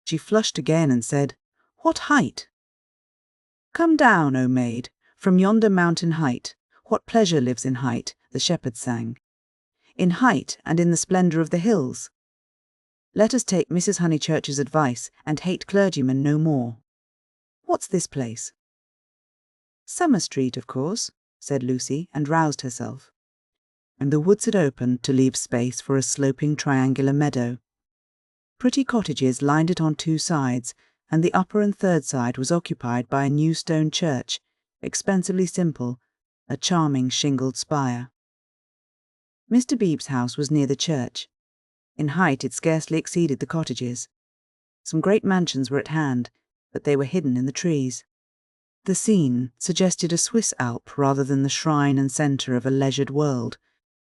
She flushed again and said, "What height?" "Come down, O maid, from yonder mountain height. What pleasure lives in height?" the shepherd sang. "In height and in the splendour of the hills. Let us take Mrs. Honeychurch's advice and hate clergymen no more. What's this place?" "Summer Street, of course," said Lucy, and roused herself. And the woods had opened to leave space for a sloping triangular meadow. Pretty cottages lined it on 2 sides, and the upper and third side was occupied by a new stone church, expensively simple, a charming shingled spire. Mr. Beebe's house was near the church. In height it scarcely exceeded the cottages. Some great mansions were at hand, but they were hidden in the trees. The scene suggested a Swiss Alp rather than the shrine and centre of a leisured world,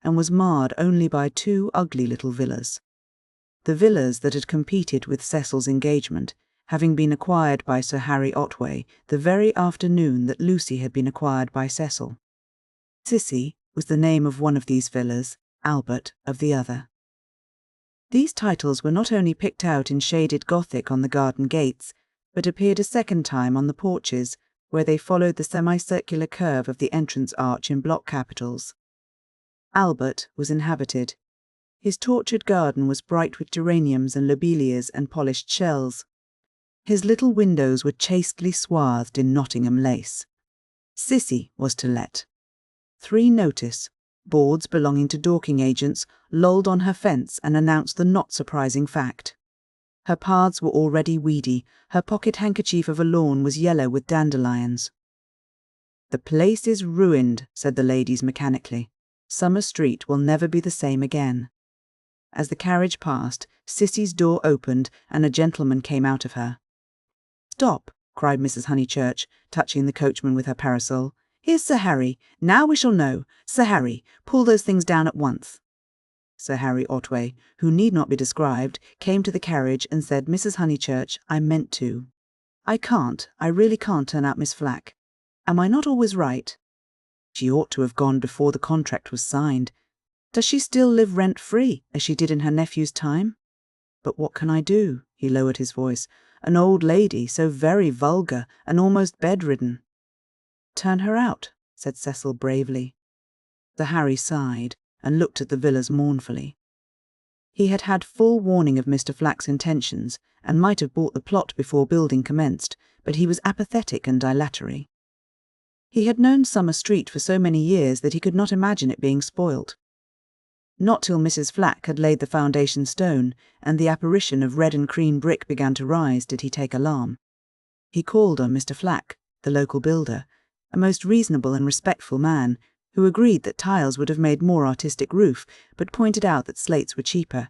and was marred only by 2 ugly little villas. the villas that had competed with Cecil's engagement, having been acquired by Sir Harry Otway the very afternoon that Lucy had been acquired by Cecil. Sissy was the name of one of these villas, Albert of the other. These titles were not only picked out in shaded Gothic on the garden gates, but appeared a second time on the porches, where they followed the semicircular curve of the entrance arch in block capitals. Albert was inhabited. His tortured garden was bright with geraniums and lobelias and polished shells. His little windows were chastely swathed in Nottingham lace. Sissy was to let. 3 notice, boards belonging to Dorking agents, lolled on her fence and announced the not surprising fact. Her paths were already weedy, her pocket handkerchief of a lawn was yellow with dandelions. "The place is ruined," said the ladies mechanically. "Summer Street will never be the same again." As the carriage passed, Sissy's door opened and a gentleman came out of her. "Stop," cried Mrs. Honeychurch, touching the coachman with her parasol. "Here's Sir Harry. Now we shall know. Sir Harry, pull those things down at once." Sir Harry Otway, who need not be described, came to the carriage and said, "Mrs. Honeychurch, I meant to. I really can't turn out Miss Flack. Am I not always right? She ought to have gone before the contract was signed. Does she still live rent-free, as she did in her nephew's time? But what can I do?" He lowered his voice. "An old lady, so very vulgar, and almost bedridden." "Turn her out," said Cecil bravely. Sir Harry sighed and looked at the villas mournfully. He had had full warning of Mr. Flack's intentions, and might have bought the plot before building commenced, but he was apathetic and dilatory. He had known Summer Street for so many years that he could not imagine it being spoilt. Not till Mrs. Flack had laid the foundation stone, and the apparition of red and cream brick began to rise, did he take alarm. He called on Mr. Flack, the local builder, a most reasonable and respectful man, who agreed that tiles would have made more artistic roof, but pointed out that slates were cheaper.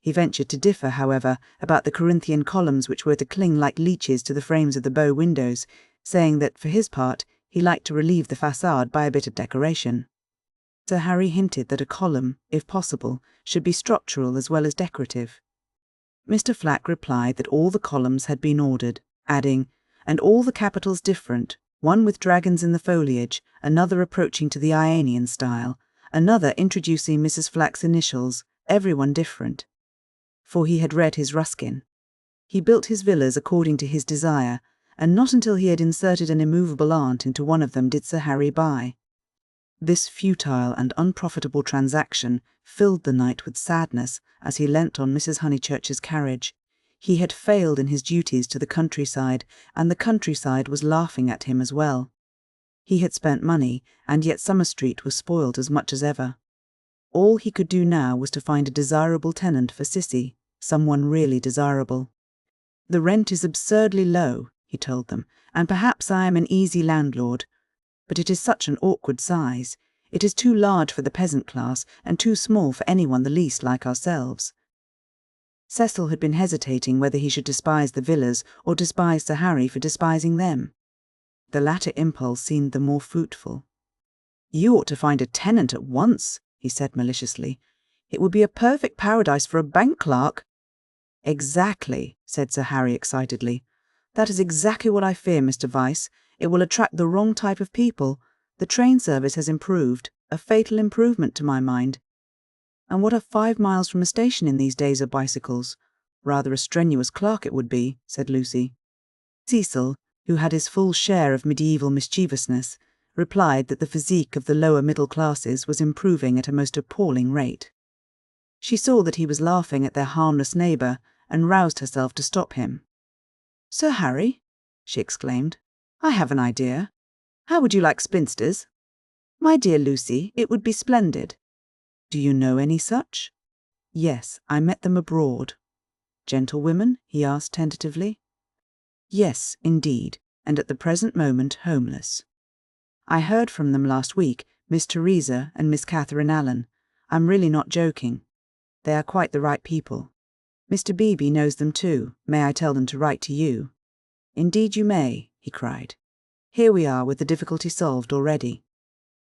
He ventured to differ, however, about the Corinthian columns which were to cling like leeches to the frames of the bow windows, saying that, for his part, he liked to relieve the façade by a bit of decoration. Sir Harry hinted that a column, if possible, should be structural as well as decorative. Mr. Flack replied that all the columns had been ordered, adding, "And all the capitals different, one with dragons in the foliage, another approaching to the Ionian style, another introducing Mrs. Flack's initials, everyone different." For he had read his Ruskin. He built his villas according to his desire, and not until he had inserted an immovable aunt into one of them did Sir Harry buy. This futile and unprofitable transaction filled the knight with sadness as he leant on Mrs. Honeychurch's carriage. He had failed in his duties to the countryside, and the countryside was laughing at him as well. He had spent money, and yet Summer Street was spoiled as much as ever. All he could do now was to find a desirable tenant for Sissy, someone really desirable. "The rent is absurdly low," he told them, "and perhaps I am an easy landlord. But it is such an awkward size. It is too large for the peasant class, and too small for anyone the least like ourselves." Cecil had been hesitating whether he should despise the villas or despise Sir Harry for despising them. The latter impulse seemed the more fruitful. "You ought to find a tenant at once," he said maliciously. "It would be a perfect paradise for a bank clerk." "Exactly," said Sir Harry excitedly. "That is exactly what I fear, Mr. Vyse. It will attract the wrong type of people. The train service has improved, a fatal improvement to my mind. And what are 5 miles from a station in these days of bicycles? Rather a strenuous clerk it would be," said Lucy. Cecil, who had his full share of medieval mischievousness, replied that the physique of the lower middle classes was improving at a most appalling rate. She saw that he was laughing at their harmless neighbour, and roused herself to stop him. "Sir Harry," she exclaimed, "I have an idea. How would you like spinsters?" "My dear Lucy, it would be splendid." "Do you know any such?" "Yes, I met them abroad." "Gentlewomen?" he asked tentatively. "Yes, indeed, and at the present moment homeless. I heard from them last week, Miss Teresa and Miss Catherine Allen. I'm really not joking. They are quite the right people. Mr. Beebe knows them too. May I tell them to write to you?" "Indeed you may," he cried. "Here we are with the difficulty solved already.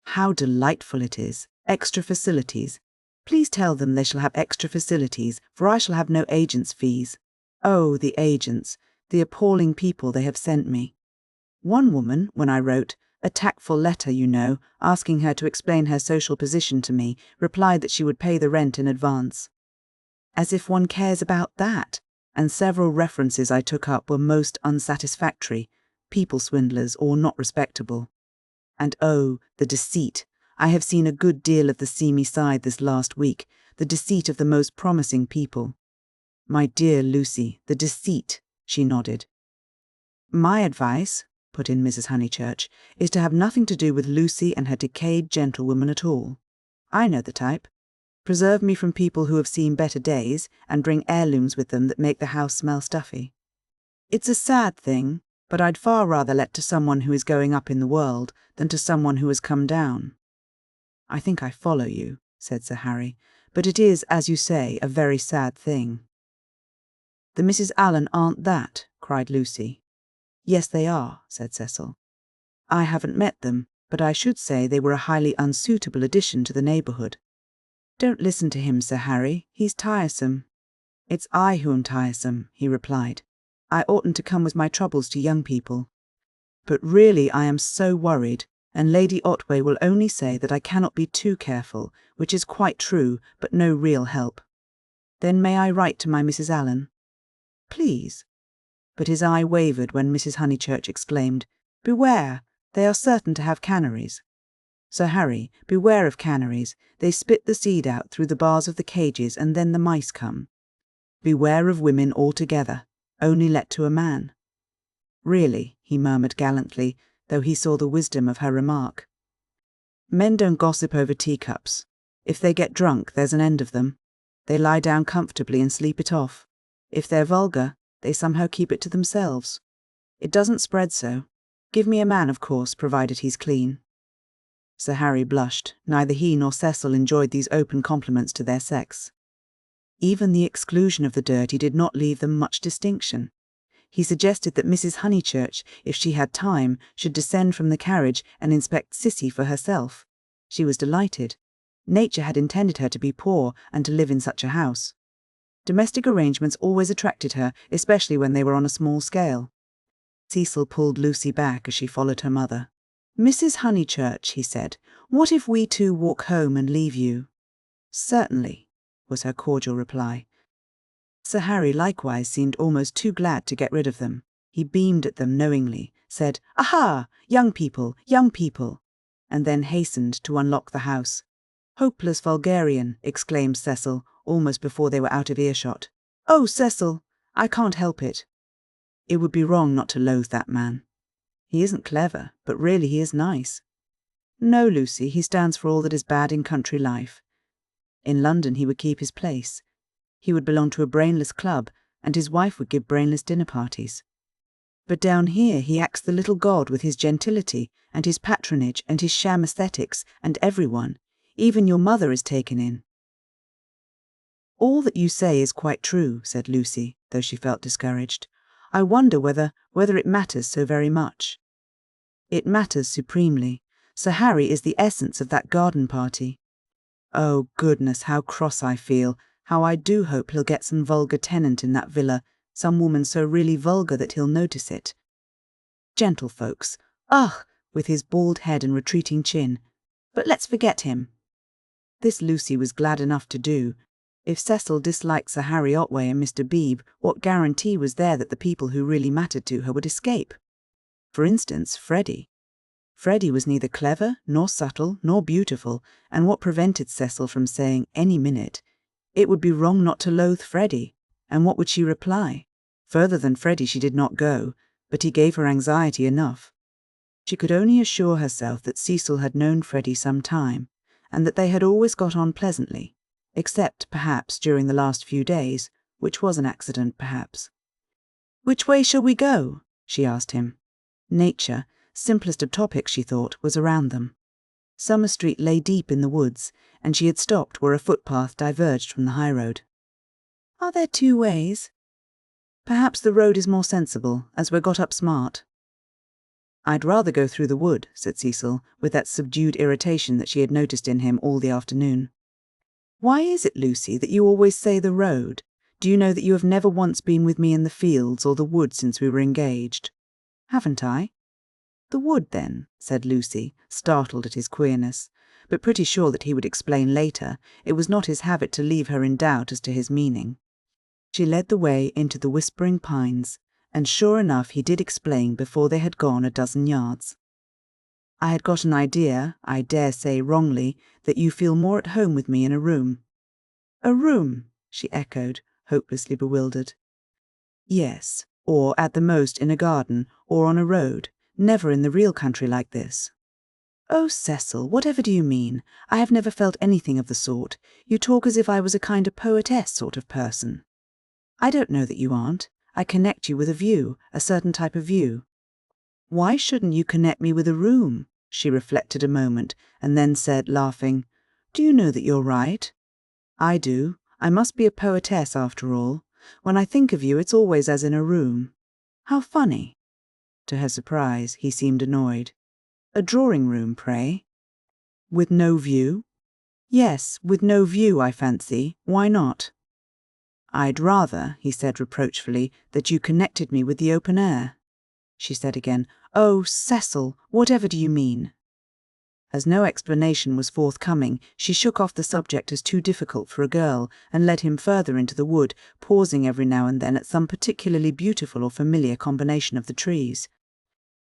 How delightful it is! Extra facilities. Please tell them they shall have extra facilities, for I shall have no agents' fees. Oh, the agents, the appalling people they have sent me. One woman, when I wrote, a tactful letter, you know, asking her to explain her social position to me, replied that she would pay the rent in advance. As if one cares about that, and several references I took up were most unsatisfactory, people swindlers or not respectable. And oh, the deceit! I have seen a good deal of the seamy side this last week, the deceit of the most promising people. My dear Lucy, the deceit, she nodded. My advice, put in Mrs. Honeychurch, is to have nothing to do with Lucy and her decayed gentlewoman at all. I know the type. Preserve me from people who have seen better days, and bring heirlooms with them that make the house smell stuffy. It's a sad thing, but I'd far rather let to someone who is going up in the world than to someone who has come down. I think I follow you, said Sir Harry, but it is, as you say, a very sad thing. The Mrs. Allen aren't that, cried Lucy. Yes, they are, said Cecil. I haven't met them, but I should say they were a highly unsuitable addition to the neighbourhood. Don't listen to him, Sir Harry, he's tiresome. It's I who am tiresome, he replied. I oughtn't to come with my troubles to young people. But really I am so worried, and Lady Otway will only say that I cannot be too careful, which is quite true, but no real help. Then may I write to my Mrs. Allen? Please. But his eye wavered when Mrs. Honeychurch exclaimed, Beware! They are certain to have canaries. Sir Harry, beware of canaries. They spit the seed out through the bars of the cages, and then the mice come. Beware of women altogether. Only let to a man. Really, he murmured gallantly, though he saw the wisdom of her remark. Men don't gossip over teacups. If they get drunk, there's an end of them. They lie down comfortably and sleep it off. If they're vulgar, they somehow keep it to themselves. It doesn't spread so. Give me a man, of course, provided he's clean. Sir Harry blushed. Neither he nor Cecil enjoyed these open compliments to their sex. Even the exclusion of the dirty did not leave them much distinction. He suggested that Mrs. Honeychurch, if she had time, should descend from the carriage and inspect Cissy for herself. She was delighted. Nature had intended her to be poor and to live in such a house. Domestic arrangements always attracted her, especially when they were on a small scale. Cecil pulled Lucy back as she followed her mother. Mrs. Honeychurch, he said, what if we two walk home and leave you? Certainly, was her cordial reply. Sir Harry likewise seemed almost too glad to get rid of them. He beamed at them knowingly, said, Aha! Young people, and then hastened to unlock the house. Hopeless vulgarian, exclaimed Cecil, almost before they were out of earshot. Oh, Cecil, I can't help it. It would be wrong not to loathe that man. He isn't clever, but really he is nice. No, Lucy, he stands for all that is bad in country life. In London he would keep his place. He would belong to a brainless club, and his wife would give brainless dinner parties. But down here he acts the little god with his gentility, and his patronage, and his sham aesthetics, and everyone. Even your mother is taken in. All that you say is quite true, said Lucy, though she felt discouraged. I wonder whether it matters so very much. It matters supremely. Sir Harry is the essence of that garden party. Oh, goodness, how cross I feel. How I do hope he'll get some vulgar tenant in that villa, some woman so really vulgar that he'll notice it. Gentlefolks, with his bald head and retreating chin. But let's forget him. This Lucy was glad enough to do. If Cecil disliked Sir Harry Otway and Mr. Beebe, what guarantee was there that the people who really mattered to her would escape? For instance, Freddie. Freddie was neither clever, nor subtle, nor beautiful, and what prevented Cecil from saying any minute, it would be wrong not to loathe Freddie? And what would she reply? Further than Freddie she did not go, but he gave her anxiety enough. She could only assure herself that Cecil had known Freddie some time, and that they had always got on pleasantly, except, perhaps, during the last few days, which was an accident, perhaps. Which way shall we go? She asked him. Nature, simplest of topics, she thought, was around them. Summer Street lay deep in the woods, and she had stopped where a footpath diverged from the high road. Are there two ways? Perhaps the road is more sensible, as we're got up smart. I'd rather go through the wood, said Cecil, with that subdued irritation that she had noticed in him all the afternoon. Why is it, Lucy, that you always say the road? Do you know that you have never once been with me in the fields or the wood since we were engaged? Haven't I? The wood, then, said Lucy, startled at his queerness, but pretty sure that he would explain later. It was not his habit to leave her in doubt as to his meaning. She led the way into the whispering pines, and sure enough he did explain before they had gone a dozen yards. I had got an idea, I dare say wrongly, that you feel more at home with me in a room. A room, she echoed, hopelessly bewildered. Yes, or at the most in a garden, or on a road, never in the real country like this. Oh, Cecil, whatever do you mean? I have never felt anything of the sort. You talk as if I was a kind of poetess sort of person. I don't know that you aren't. I connect you with a view, a certain type of view. Why shouldn't you connect me with a room? She reflected a moment, and then said, laughing, Do you know that you're right? I do. I must be a poetess after all. When I think of you, it's always as in a room. How funny. To her surprise, he seemed annoyed. A drawing-room, pray? With no view? Yes, with no view, I fancy. Why not? I'd rather, he said reproachfully, that you connected me with the open air. She said again, Oh, Cecil, whatever do you mean? As no explanation was forthcoming, she shook off the subject as too difficult for a girl, and led him further into the wood, pausing every now and then at some particularly beautiful or familiar combination of the trees.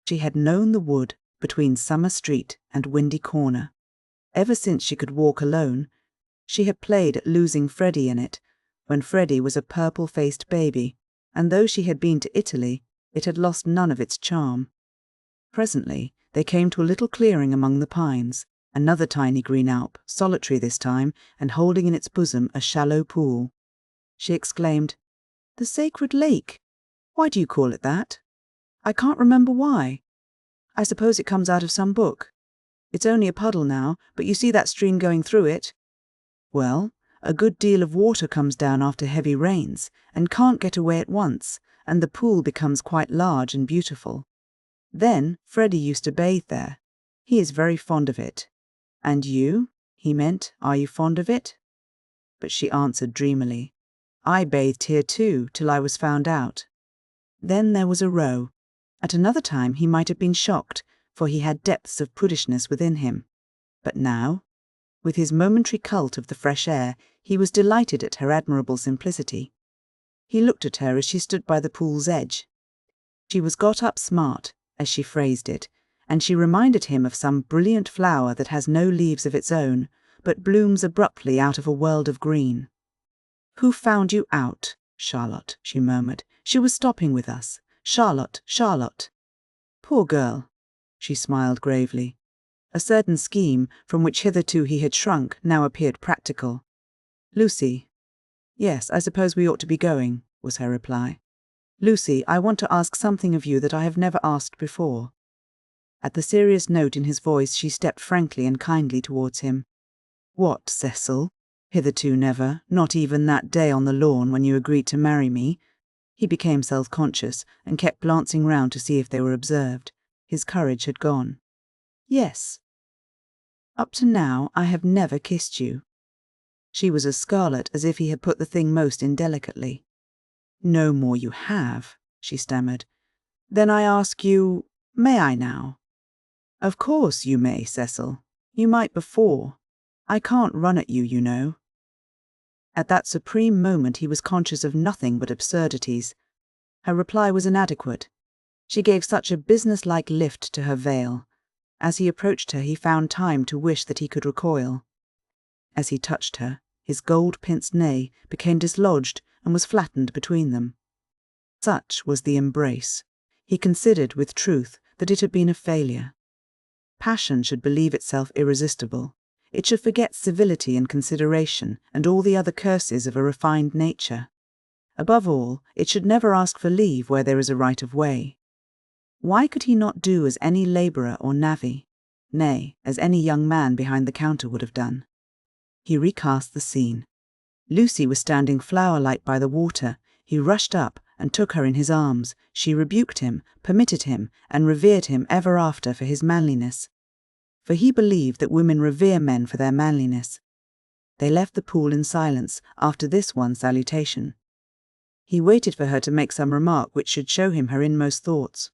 She had known the wood between Summer Street and Windy Corner. Ever since she could walk alone, she had played at losing Freddie in it, when Freddie was a purple-faced baby, and though she had been to Italy, it had lost none of its charm. Presently, they came to a little clearing among the pines, another tiny green alp, solitary this time, and holding in its bosom a shallow pool. She exclaimed, The Sacred Lake! Why do you call it that? I can't remember why. I suppose it comes out of some book. It's only a puddle now, but you see that stream going through it? Well, a good deal of water comes down after heavy rains, and can't get away at once, and the pool becomes quite large and beautiful. Then Freddie used to bathe there. He is very fond of it. And you, he meant, are you fond of it? But she answered dreamily, I bathed here too, till I was found out. Then there was a row. At another time he might have been shocked, for he had depths of prudishness within him. But now, with his momentary cult of the fresh air, he was delighted at her admirable simplicity. He looked at her as she stood by the pool's edge. She was got up smart, as she phrased it, and she reminded him of some brilliant flower that has no leaves of its own, but blooms abruptly out of a world of green. Who found you out, Charlotte? She murmured. She was stopping with us. Charlotte, Charlotte. Poor girl. She smiled gravely. A certain scheme, from which hitherto he had shrunk, now appeared practical. Lucy. Yes, I suppose we ought to be going, was her reply. Lucy, I want to ask something of you that I have never asked before. At the serious note in his voice she stepped frankly and kindly towards him. What, Cecil? Hitherto never, not even that day on the lawn when you agreed to marry me. He became self-conscious and kept glancing round to see if they were observed. His courage had gone. Yes. Up to now I have never kissed you. She was as scarlet as if he had put the thing most indelicately. No more you have, she stammered. Then I ask you, may I now? Of course you may, Cecil. You might before. I can't run at you, you know. At that supreme moment he was conscious of nothing but absurdities. Her reply was inadequate. She gave such a business-like lift to her veil. As he approached her he found time to wish that he could recoil. As he touched her, his gold pince nez became dislodged and was flattened between them. Such was the embrace. He considered with truth that it had been a failure. Passion should believe itself irresistible. It should forget civility and consideration and all the other curses of a refined nature. Above all, it should never ask for leave where there is a right of way. Why could he not do as any labourer or navvy, nay, as any young man behind the counter would have done? He recast the scene. Lucy was standing flower-like by the water. He rushed up and took her in his arms. She rebuked him, permitted him, and revered him ever after for his manliness. For he believed that women revere men for their manliness. They left the pool in silence after this one salutation. He waited for her to make some remark which should show him her inmost thoughts.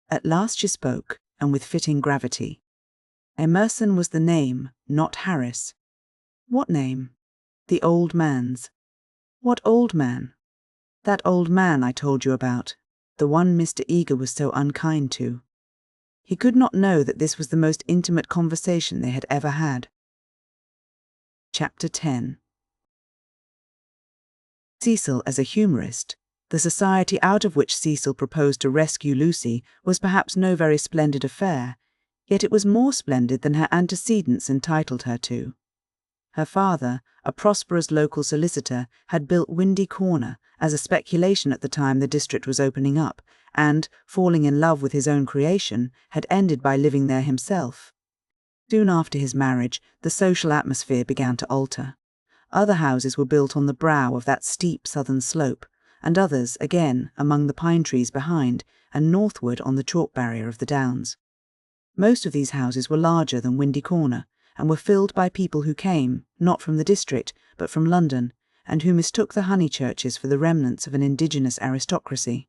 At last she spoke, and with fitting gravity. Emerson was the name, not Harris. What name? The old man's. What old man? That old man I told you about, the one Mr. Eager was so unkind to. He could not know that this was the most intimate conversation they had ever had. Chapter 10. Fiesole as a humorist, the society out of which Fiesole proposed to rescue Lucy, was perhaps no very splendid affair, yet it was more splendid than her antecedents entitled her to. Her father, a prosperous local solicitor, had built Windy Corner as a speculation at the time the district was opening up, and, falling in love with his own creation, had ended by living there himself. Soon after his marriage, the social atmosphere began to alter. Other houses were built on the brow of that steep southern slope, and others, again, among the pine trees behind, and northward on the chalk barrier of the downs. Most of these houses were larger than Windy Corner, and were filled by people who came, not from the district, but from London, and who mistook the Honeychurches for the remnants of an indigenous aristocracy.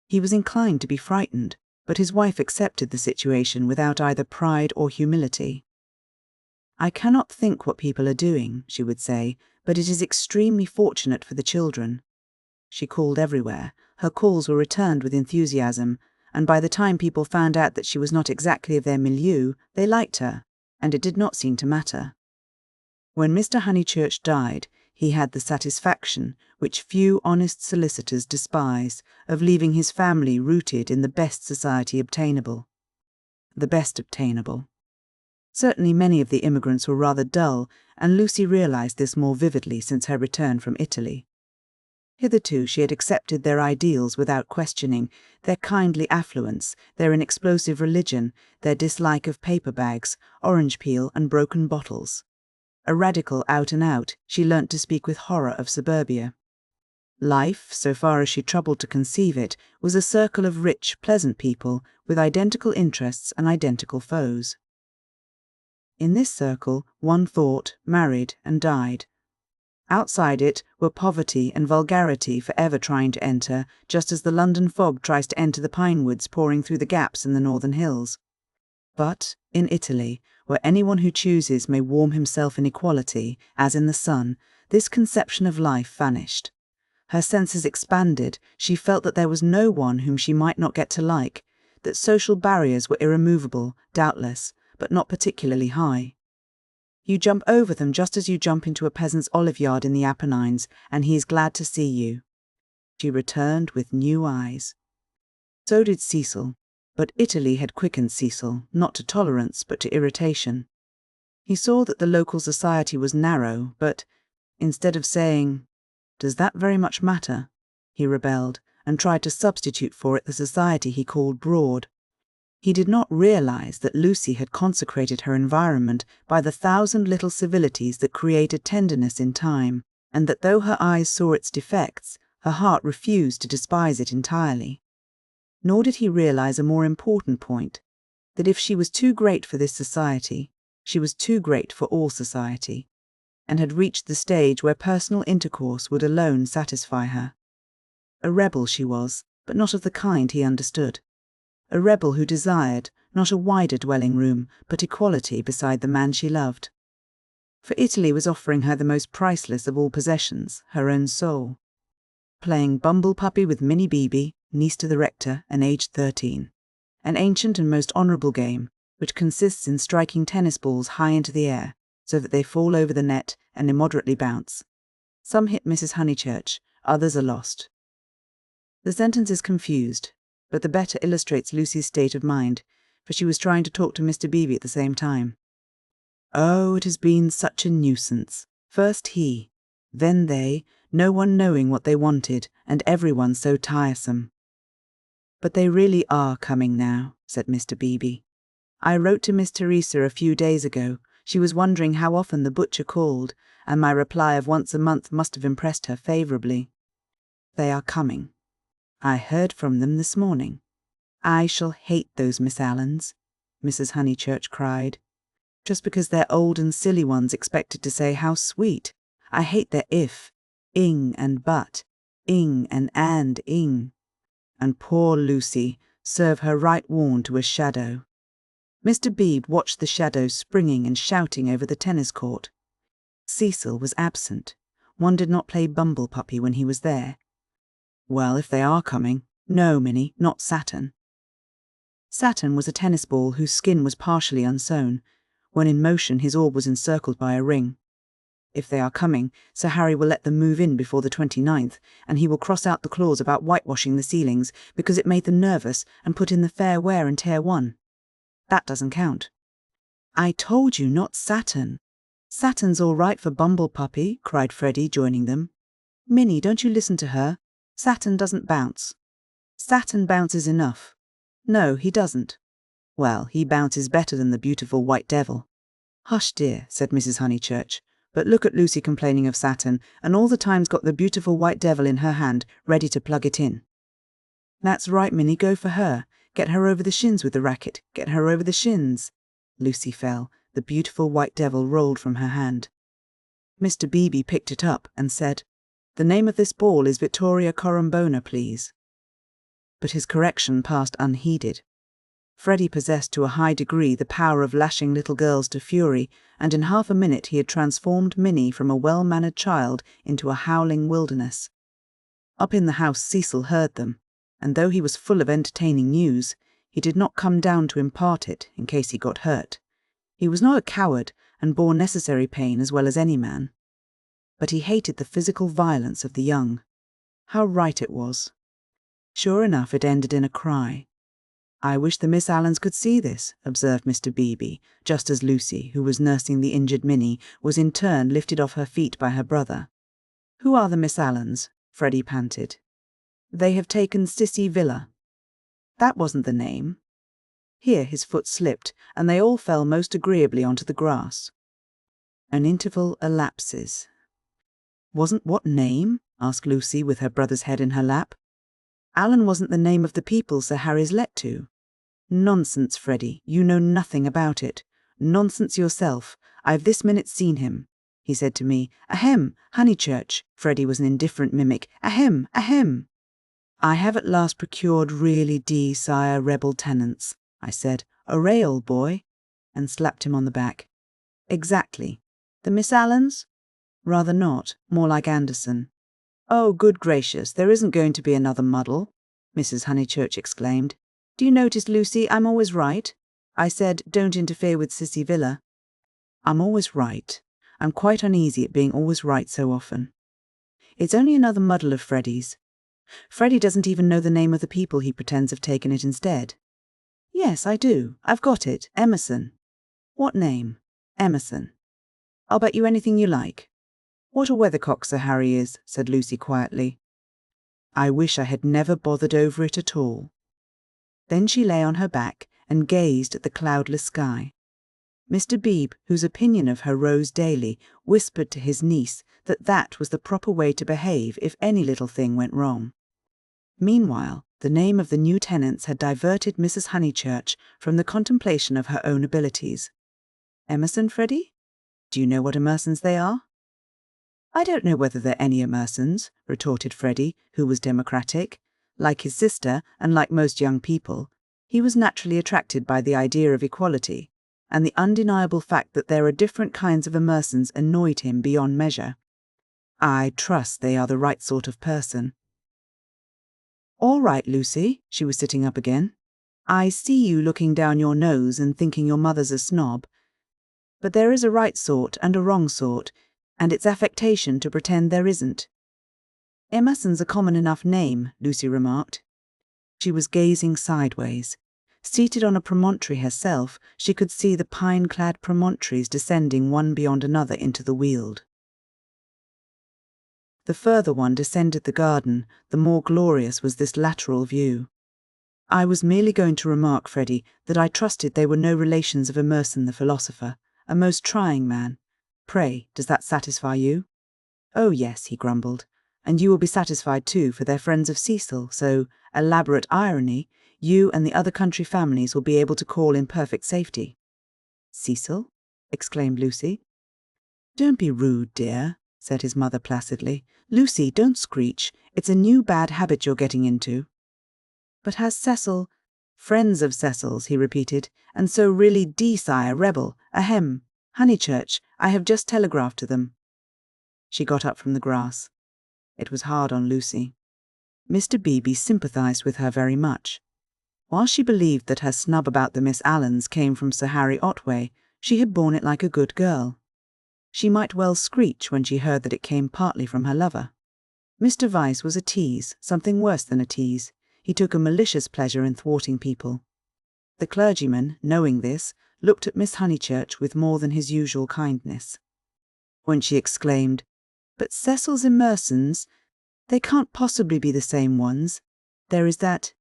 He was inclined to be frightened, but his wife accepted the situation without either pride or humility. "I cannot think what people are doing," she would say, "but it is extremely fortunate for the children." She called everywhere. Her calls were returned with enthusiasm, and by the time people found out that she was not exactly of their milieu, they liked her, and it did not seem to matter. When Mr. Honeychurch died, he had the satisfaction, which few honest solicitors despise, of leaving his family rooted in the best society obtainable. The best obtainable. Certainly many of the immigrants were rather dull, and Lucy realized this more vividly since her return from Italy. Hitherto she had accepted their ideals without questioning, their kindly affluence, their inexplosive religion, their dislike of paper bags, orange peel and broken bottles. A radical out and out, she learnt to speak with horror of suburbia. Life, so far as she troubled to conceive it, was a circle of rich, pleasant people with identical interests and identical foes. In this circle, one thought, married, and died. Outside it were poverty and vulgarity forever trying to enter, just as the London fog tries to enter the pine woods pouring through the gaps in the northern hills. But, in Italy, where anyone who chooses may warm himself in equality, as in the sun, this conception of life vanished. Her senses expanded, she felt that there was no one whom she might not get to like, that social barriers were irremovable, doubtless, but not particularly high. You jump over them just as you jump into a peasant's olive yard in the Apennines, and he is glad to see you. She returned with new eyes. So did Fiesole, but Italy had quickened Fiesole, not to tolerance, but to irritation. He saw that the local society was narrow, but, instead of saying, "Does that very much matter?" he rebelled, and tried to substitute for it the society he called broad. He did not realize that Lucy had consecrated her environment by the 1,000 little civilities that created tenderness in time, and that though her eyes saw its defects, her heart refused to despise it entirely. Nor did he realize a more important point, that if she was too great for this society, she was too great for all society, and had reached the stage where personal intercourse would alone satisfy her. A rebel she was, but not of the kind he understood. A rebel who desired, not a wider dwelling room, but equality beside the man she loved. For Italy was offering her the most priceless of all possessions, her own soul. Playing bumble puppy with Minnie Beebe, niece to the rector, and aged 13. An ancient and most honourable game, which consists in striking tennis balls high into the air, so that they fall over the net and immoderately bounce. Some hit Mrs. Honeychurch, others are lost. The sentence is confused, but the better illustrates Lucy's state of mind, for she was trying to talk to Mr. Beebe at the same time. Oh, it has been such a nuisance. First he, then they, no one knowing what they wanted, and everyone so tiresome. But they really are coming now, said Mr. Beebe. I wrote to Miss Teresa a few days ago. She was wondering how often the butcher called, and my reply of once a month must have impressed her favourably. They are coming. I heard from them this morning. I shall hate those Miss Allens, Mrs. Honeychurch cried. just because they're old and silly ones expected to say how sweet. I hate their if, ing and but, ing and ing. And poor Lucy, serve her right warm to a shadow. Mr. Beebe watched the shadow springing and shouting over the tennis court. Fiesole was absent. One did not play bumble puppy when he was there. Well, if they are coming. No, Minnie, not Saturn. Saturn was a tennis ball whose skin was partially unsewn. When in motion, his orb was encircled by a ring. If they are coming, Sir Harry will let them move in before the 29th, and he will cross out the clause about whitewashing the ceilings because it made them nervous, and put in the fair wear and tear 1. That doesn't count. I told you, not Saturn. Saturn's all right for bumble puppy, cried Freddie, joining them. Minnie, don't you listen to her. Saturn doesn't bounce. Saturn bounces enough. No, he doesn't. Well, he bounces better than the beautiful white devil. Hush, dear, said Mrs. Honeychurch, but look at Lucy complaining of Saturn, and all the time's got the beautiful white devil in her hand, ready to plug it in. That's right, Minnie, go for her. Get her over the shins with the racket. Get her over the shins. Lucy fell. The beautiful white devil rolled from her hand. Mr. Beebe picked it up and said, The name of this ball is Vittoria Corombona, please. But his correction passed unheeded. Freddie possessed to a high degree the power of lashing little girls to fury, and in half a minute he had transformed Minnie from a well-mannered child into a howling wilderness. Up in the house Cecil heard them, and though he was full of entertaining news, he did not come down to impart it in case he got hurt. He was not a coward, and bore necessary pain as well as any man. But he hated the physical violence of the young. How right it was. Sure enough, it ended in a cry. I wish the Miss Allens could see this, observed Mr. Beebe, just as Lucy, who was nursing the injured Minnie, was in turn lifted off her feet by her brother. Who are the Miss Allens? Freddie panted. They have taken Sissy Villa. That wasn't the name. Here his foot slipped, and they all fell most agreeably onto the grass. An interval elapses. Wasn't what name? Asked Lucy, with her brother's head in her lap. Allen wasn't the name of the people Sir Harry's let to. Nonsense, Freddie, you know nothing about it. Nonsense yourself. I've this minute seen him. He said to me, Ahem, Honeychurch. Freddie was an indifferent mimic. Ahem, ahem. I have at last procured really sire rebel tenants, I said. Array, old boy, and slapped him on the back. Exactly. The Miss Allens? Rather not, more like Anderson. Oh, good gracious, there isn't going to be another muddle, Mrs. Honeychurch exclaimed. Do you notice, Lucy, I'm always right? I said, don't interfere with Sissy Villa. I'm always right. I'm quite uneasy at being always right so often. It's only another muddle of Freddie's. Freddie doesn't even know the name of the people he pretends have taken it instead. Yes, I do. I've got it. Emerson. What name? Emerson. I'll bet you anything you like. What a weathercock Sir Harry is, said Lucy quietly. I wish I had never bothered over it at all. Then she lay on her back and gazed at the cloudless sky. Mr. Beebe, whose opinion of her rose daily, whispered to his niece that that was the proper way to behave if any little thing went wrong. Meanwhile, the name of the new tenants had diverted Mrs. Honeychurch from the contemplation of her own abilities. Emerson, Freddie? Do you know what Emersons they are? I don't know whether they're any Emersons, retorted Freddie, who was democratic. Like his sister, and like most young people, he was naturally attracted by the idea of equality, and the undeniable fact that there are different kinds of Emersons annoyed him beyond measure. I trust they are the right sort of person. All right, Lucy, she was sitting up again. I see you looking down your nose and thinking your mother's a snob. But there is a right sort and a wrong sort, and it's affectation to pretend there isn't. Emerson's a common enough name, Lucy remarked. She was gazing sideways. Seated on a promontory herself, she could see the pine-clad promontories descending one beyond another into the Weald. The further one descended the garden, the more glorious was this lateral view. I was merely going to remark, Freddie, that I trusted they were no relations of Emerson the philosopher, a most trying man. Pray, does that satisfy you? Oh yes, he grumbled. And you will be satisfied too, for they're friends of Cecil, so, elaborate irony, you and the other country families will be able to call in perfect safety. Cecil? exclaimed Lucy. "Don't be rude, dear," said his mother placidly. "Lucy, don't screech. It's a new bad habit you're getting into." "But has Cecil—" "Friends of Cecil's," he repeated, "and so really sire rebel, ahem. Honeychurch, I have just telegraphed to them." She got up from the grass. It was hard on Lucy. Mr. Beebe sympathised with her very much. While she believed that her snub about the Miss Allens came from Sir Harry Otway, she had borne it like a good girl. She might well screech when she heard that it came partly from her lover. Mr. Vyse was a tease, something worse than a tease. He took a malicious pleasure in thwarting people. The clergyman, knowing this, looked at Miss Honeychurch with more than his usual kindness. When she exclaimed, "But Cecil's Emersons, they can't possibly be the same ones. There is that—"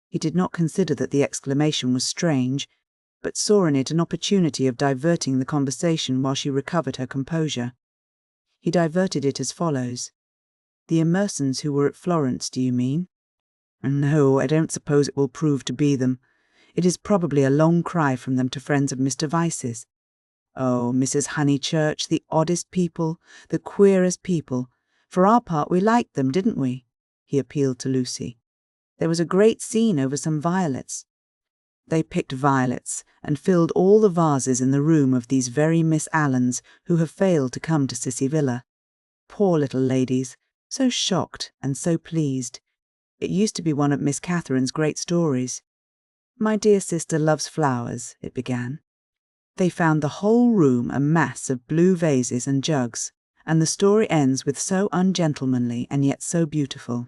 He did not consider that the exclamation was strange, but saw in it an opportunity of diverting the conversation while she recovered her composure. He diverted it as follows. "The Emersons who were at Florence, do you mean?" "No, I don't suppose it will prove to be them. It is probably a long cry from them to friends of Mr. Vyse's. Oh, Mrs. Honeychurch, the oddest people, the queerest people. For our part we liked them, didn't we?" He appealed to Lucy. "There was a great scene over some violets. They picked violets and filled all the vases in the room of these very Miss Allens who have failed to come to Sissy Villa. Poor little ladies, so shocked and so pleased. It used to be one of Miss Catherine's great stories. 'My dear sister loves flowers,' it began. They found the whole room a mass of blue vases and jugs, and the story ends with so ungentlemanly and yet so beautiful.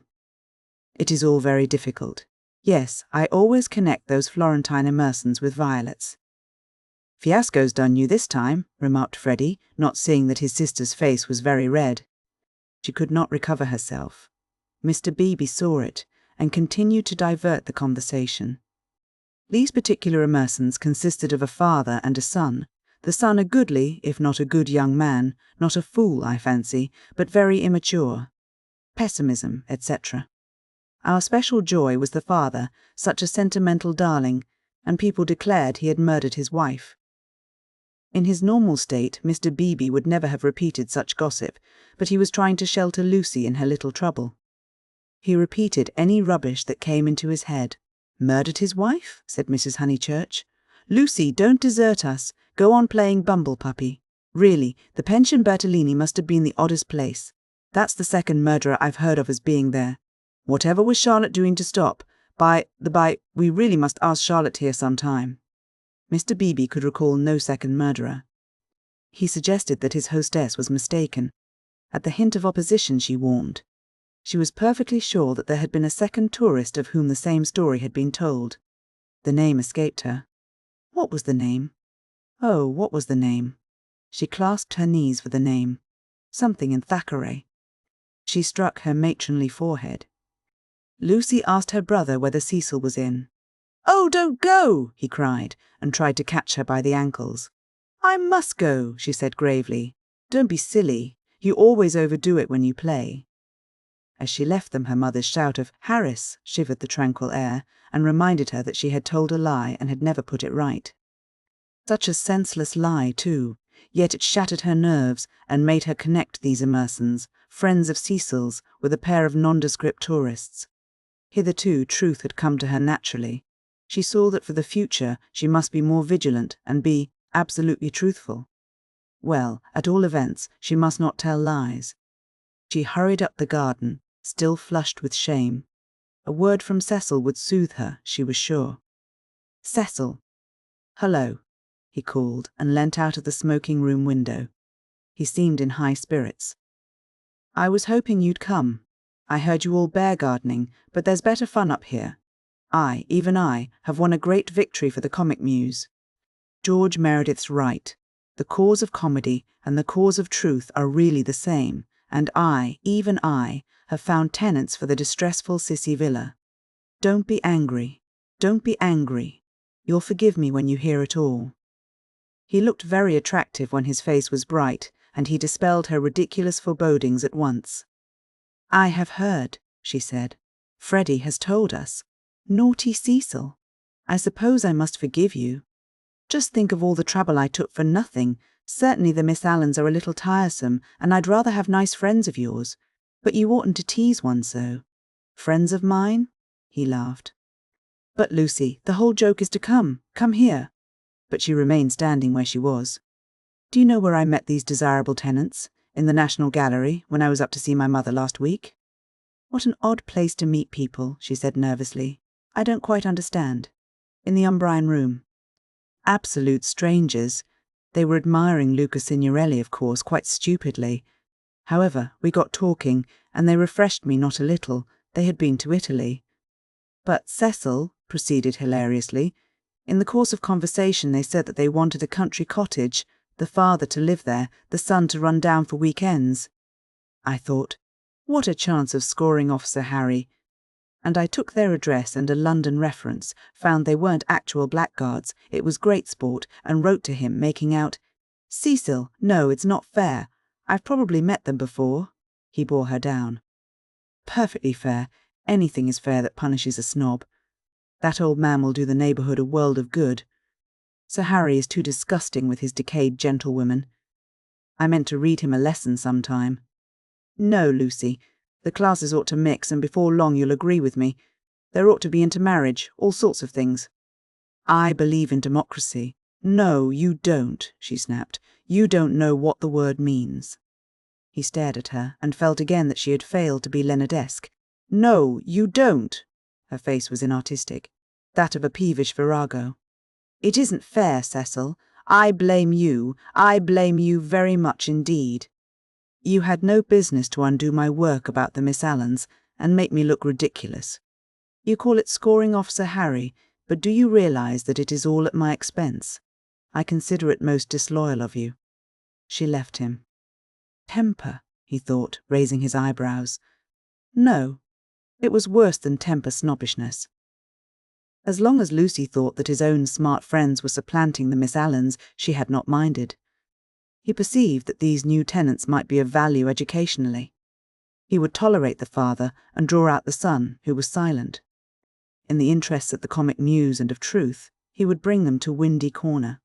It is all very difficult. Yes, I always connect those Florentine Emersons with violets." "Fiasco's done you this time," remarked Freddie, not seeing that his sister's face was very red. She could not recover herself. Mr. Beebe saw it, and continued to divert the conversation. These particular Emersons consisted of a father and a son, the son a goodly, if not a good young man, not a fool, I fancy, but very immature. Pessimism, etc. Our special joy was the father, such a sentimental darling, and people declared he had murdered his wife. In his normal state, Mr. Beebe would never have repeated such gossip, but he was trying to shelter Lucy in her little trouble. He repeated any rubbish that came into his head. "Murdered his wife?" said Mrs. Honeychurch. "Lucy, don't desert us. Go on playing bumble puppy. Really, the Pension Bertolini must have been the oddest place. That's the second murderer I've heard of as being there. Whatever was Charlotte doing to stop? By the by, we really must ask Charlotte here some time." Mr. Beebe could recall no second murderer. He suggested that his hostess was mistaken. At the hint of opposition, she warned. She was perfectly sure that there had been a second tourist of whom the same story had been told. The name escaped her. What was the name? Oh, what was the name? She clasped her knees for the name. Something in Thackeray. She struck her matronly forehead. Lucy asked her brother whether Cecil was in. "Oh, don't go!" he cried, and tried to catch her by the ankles. "I must go," she said gravely. "Don't be silly. You always overdo it when you play." As she left them, her mother's shout of "Harris" shivered the tranquil air, and reminded her that she had told a lie and had never put it right. Such a senseless lie, too, yet it shattered her nerves and made her connect these Emersons, friends of Cecil's, with a pair of nondescript tourists. Hitherto truth had come to her naturally. She saw that for the future she must be more vigilant and be absolutely truthful. Well, at all events, she must not tell lies. She hurried up the garden, still flushed with shame. A word from Cecil would soothe her, she was sure. "Cecil." "Hello," he called, and leant out of the smoking-room window. He seemed in high spirits. "I was hoping you'd come. I heard you all bear gardening, but there's better fun up here. I, even I, have won a great victory for the comic muse. George Meredith's right. The cause of comedy and the cause of truth are really the same, and I, even I, have found tenants for the distressful Sissy Villa. Don't be angry. Don't be angry. You'll forgive me when you hear it all." He looked very attractive when his face was bright, and he dispelled her ridiculous forebodings at once. "I have heard," she said. "Freddie has told us. Naughty Cecil. I suppose I must forgive you." Just think of all the trouble I took for nothing. Certainly the Miss Allens are a little tiresome, and I'd rather have nice friends of yours. But you oughtn't to tease one so. Friends of mine? He laughed. But Lucy, the whole joke is to come. Come here. But she remained standing where she was. Do you know where I met these desirable tenants? In the National Gallery, when I was up to see my mother last week. What an odd place to meet people, she said nervously. I don't quite understand. In the Umbrian room. Absolute strangers. They were admiring Luca Signorelli, of course, quite stupidly. However, we got talking, and they refreshed me not a little. They had been to Italy. But Cecil proceeded hilariously. In the course of conversation they said that they wanted a country cottage, the father to live there, the son to run down for weekends. I thought, what a chance of scoring off Sir Harry. And I took their address and a London reference, found they weren't actual blackguards, it was great sport, and wrote to him, making out, Cecil, no, it's not fair. I've probably met them before. He bore her down. Perfectly fair. Anything is fair that punishes a snob. That old man will do the neighbourhood a world of good. Sir Harry is too disgusting with his decayed gentlewomen. I meant to read him a lesson sometime. No, Lucy. The classes ought to mix, and before long you'll agree with me. There ought to be intermarriage, all sorts of things. I believe in democracy. No, you don't, she snapped. You don't know what the word means. He stared at her, and felt again that she had failed to be Leonardesque. No, you don't. Her face was inartistic, that of a peevish virago. It isn't fair, Cecil. I blame you. I blame you very much indeed. You had no business to undo my work about the Miss Allens and make me look ridiculous. You call it scoring off Sir Harry, but do you realise that it is all at my expense? I consider it most disloyal of you. She left him. Temper, he thought, raising his eyebrows. No, it was worse than temper snobbishness. As long as Lucy thought that his own smart friends were supplanting the Miss Allens, she had not minded. He perceived that these new tenants might be of value educationally. He would tolerate the father and draw out the son, who was silent. In the interests of the comic muse and of truth, he would bring them to Windy Corner.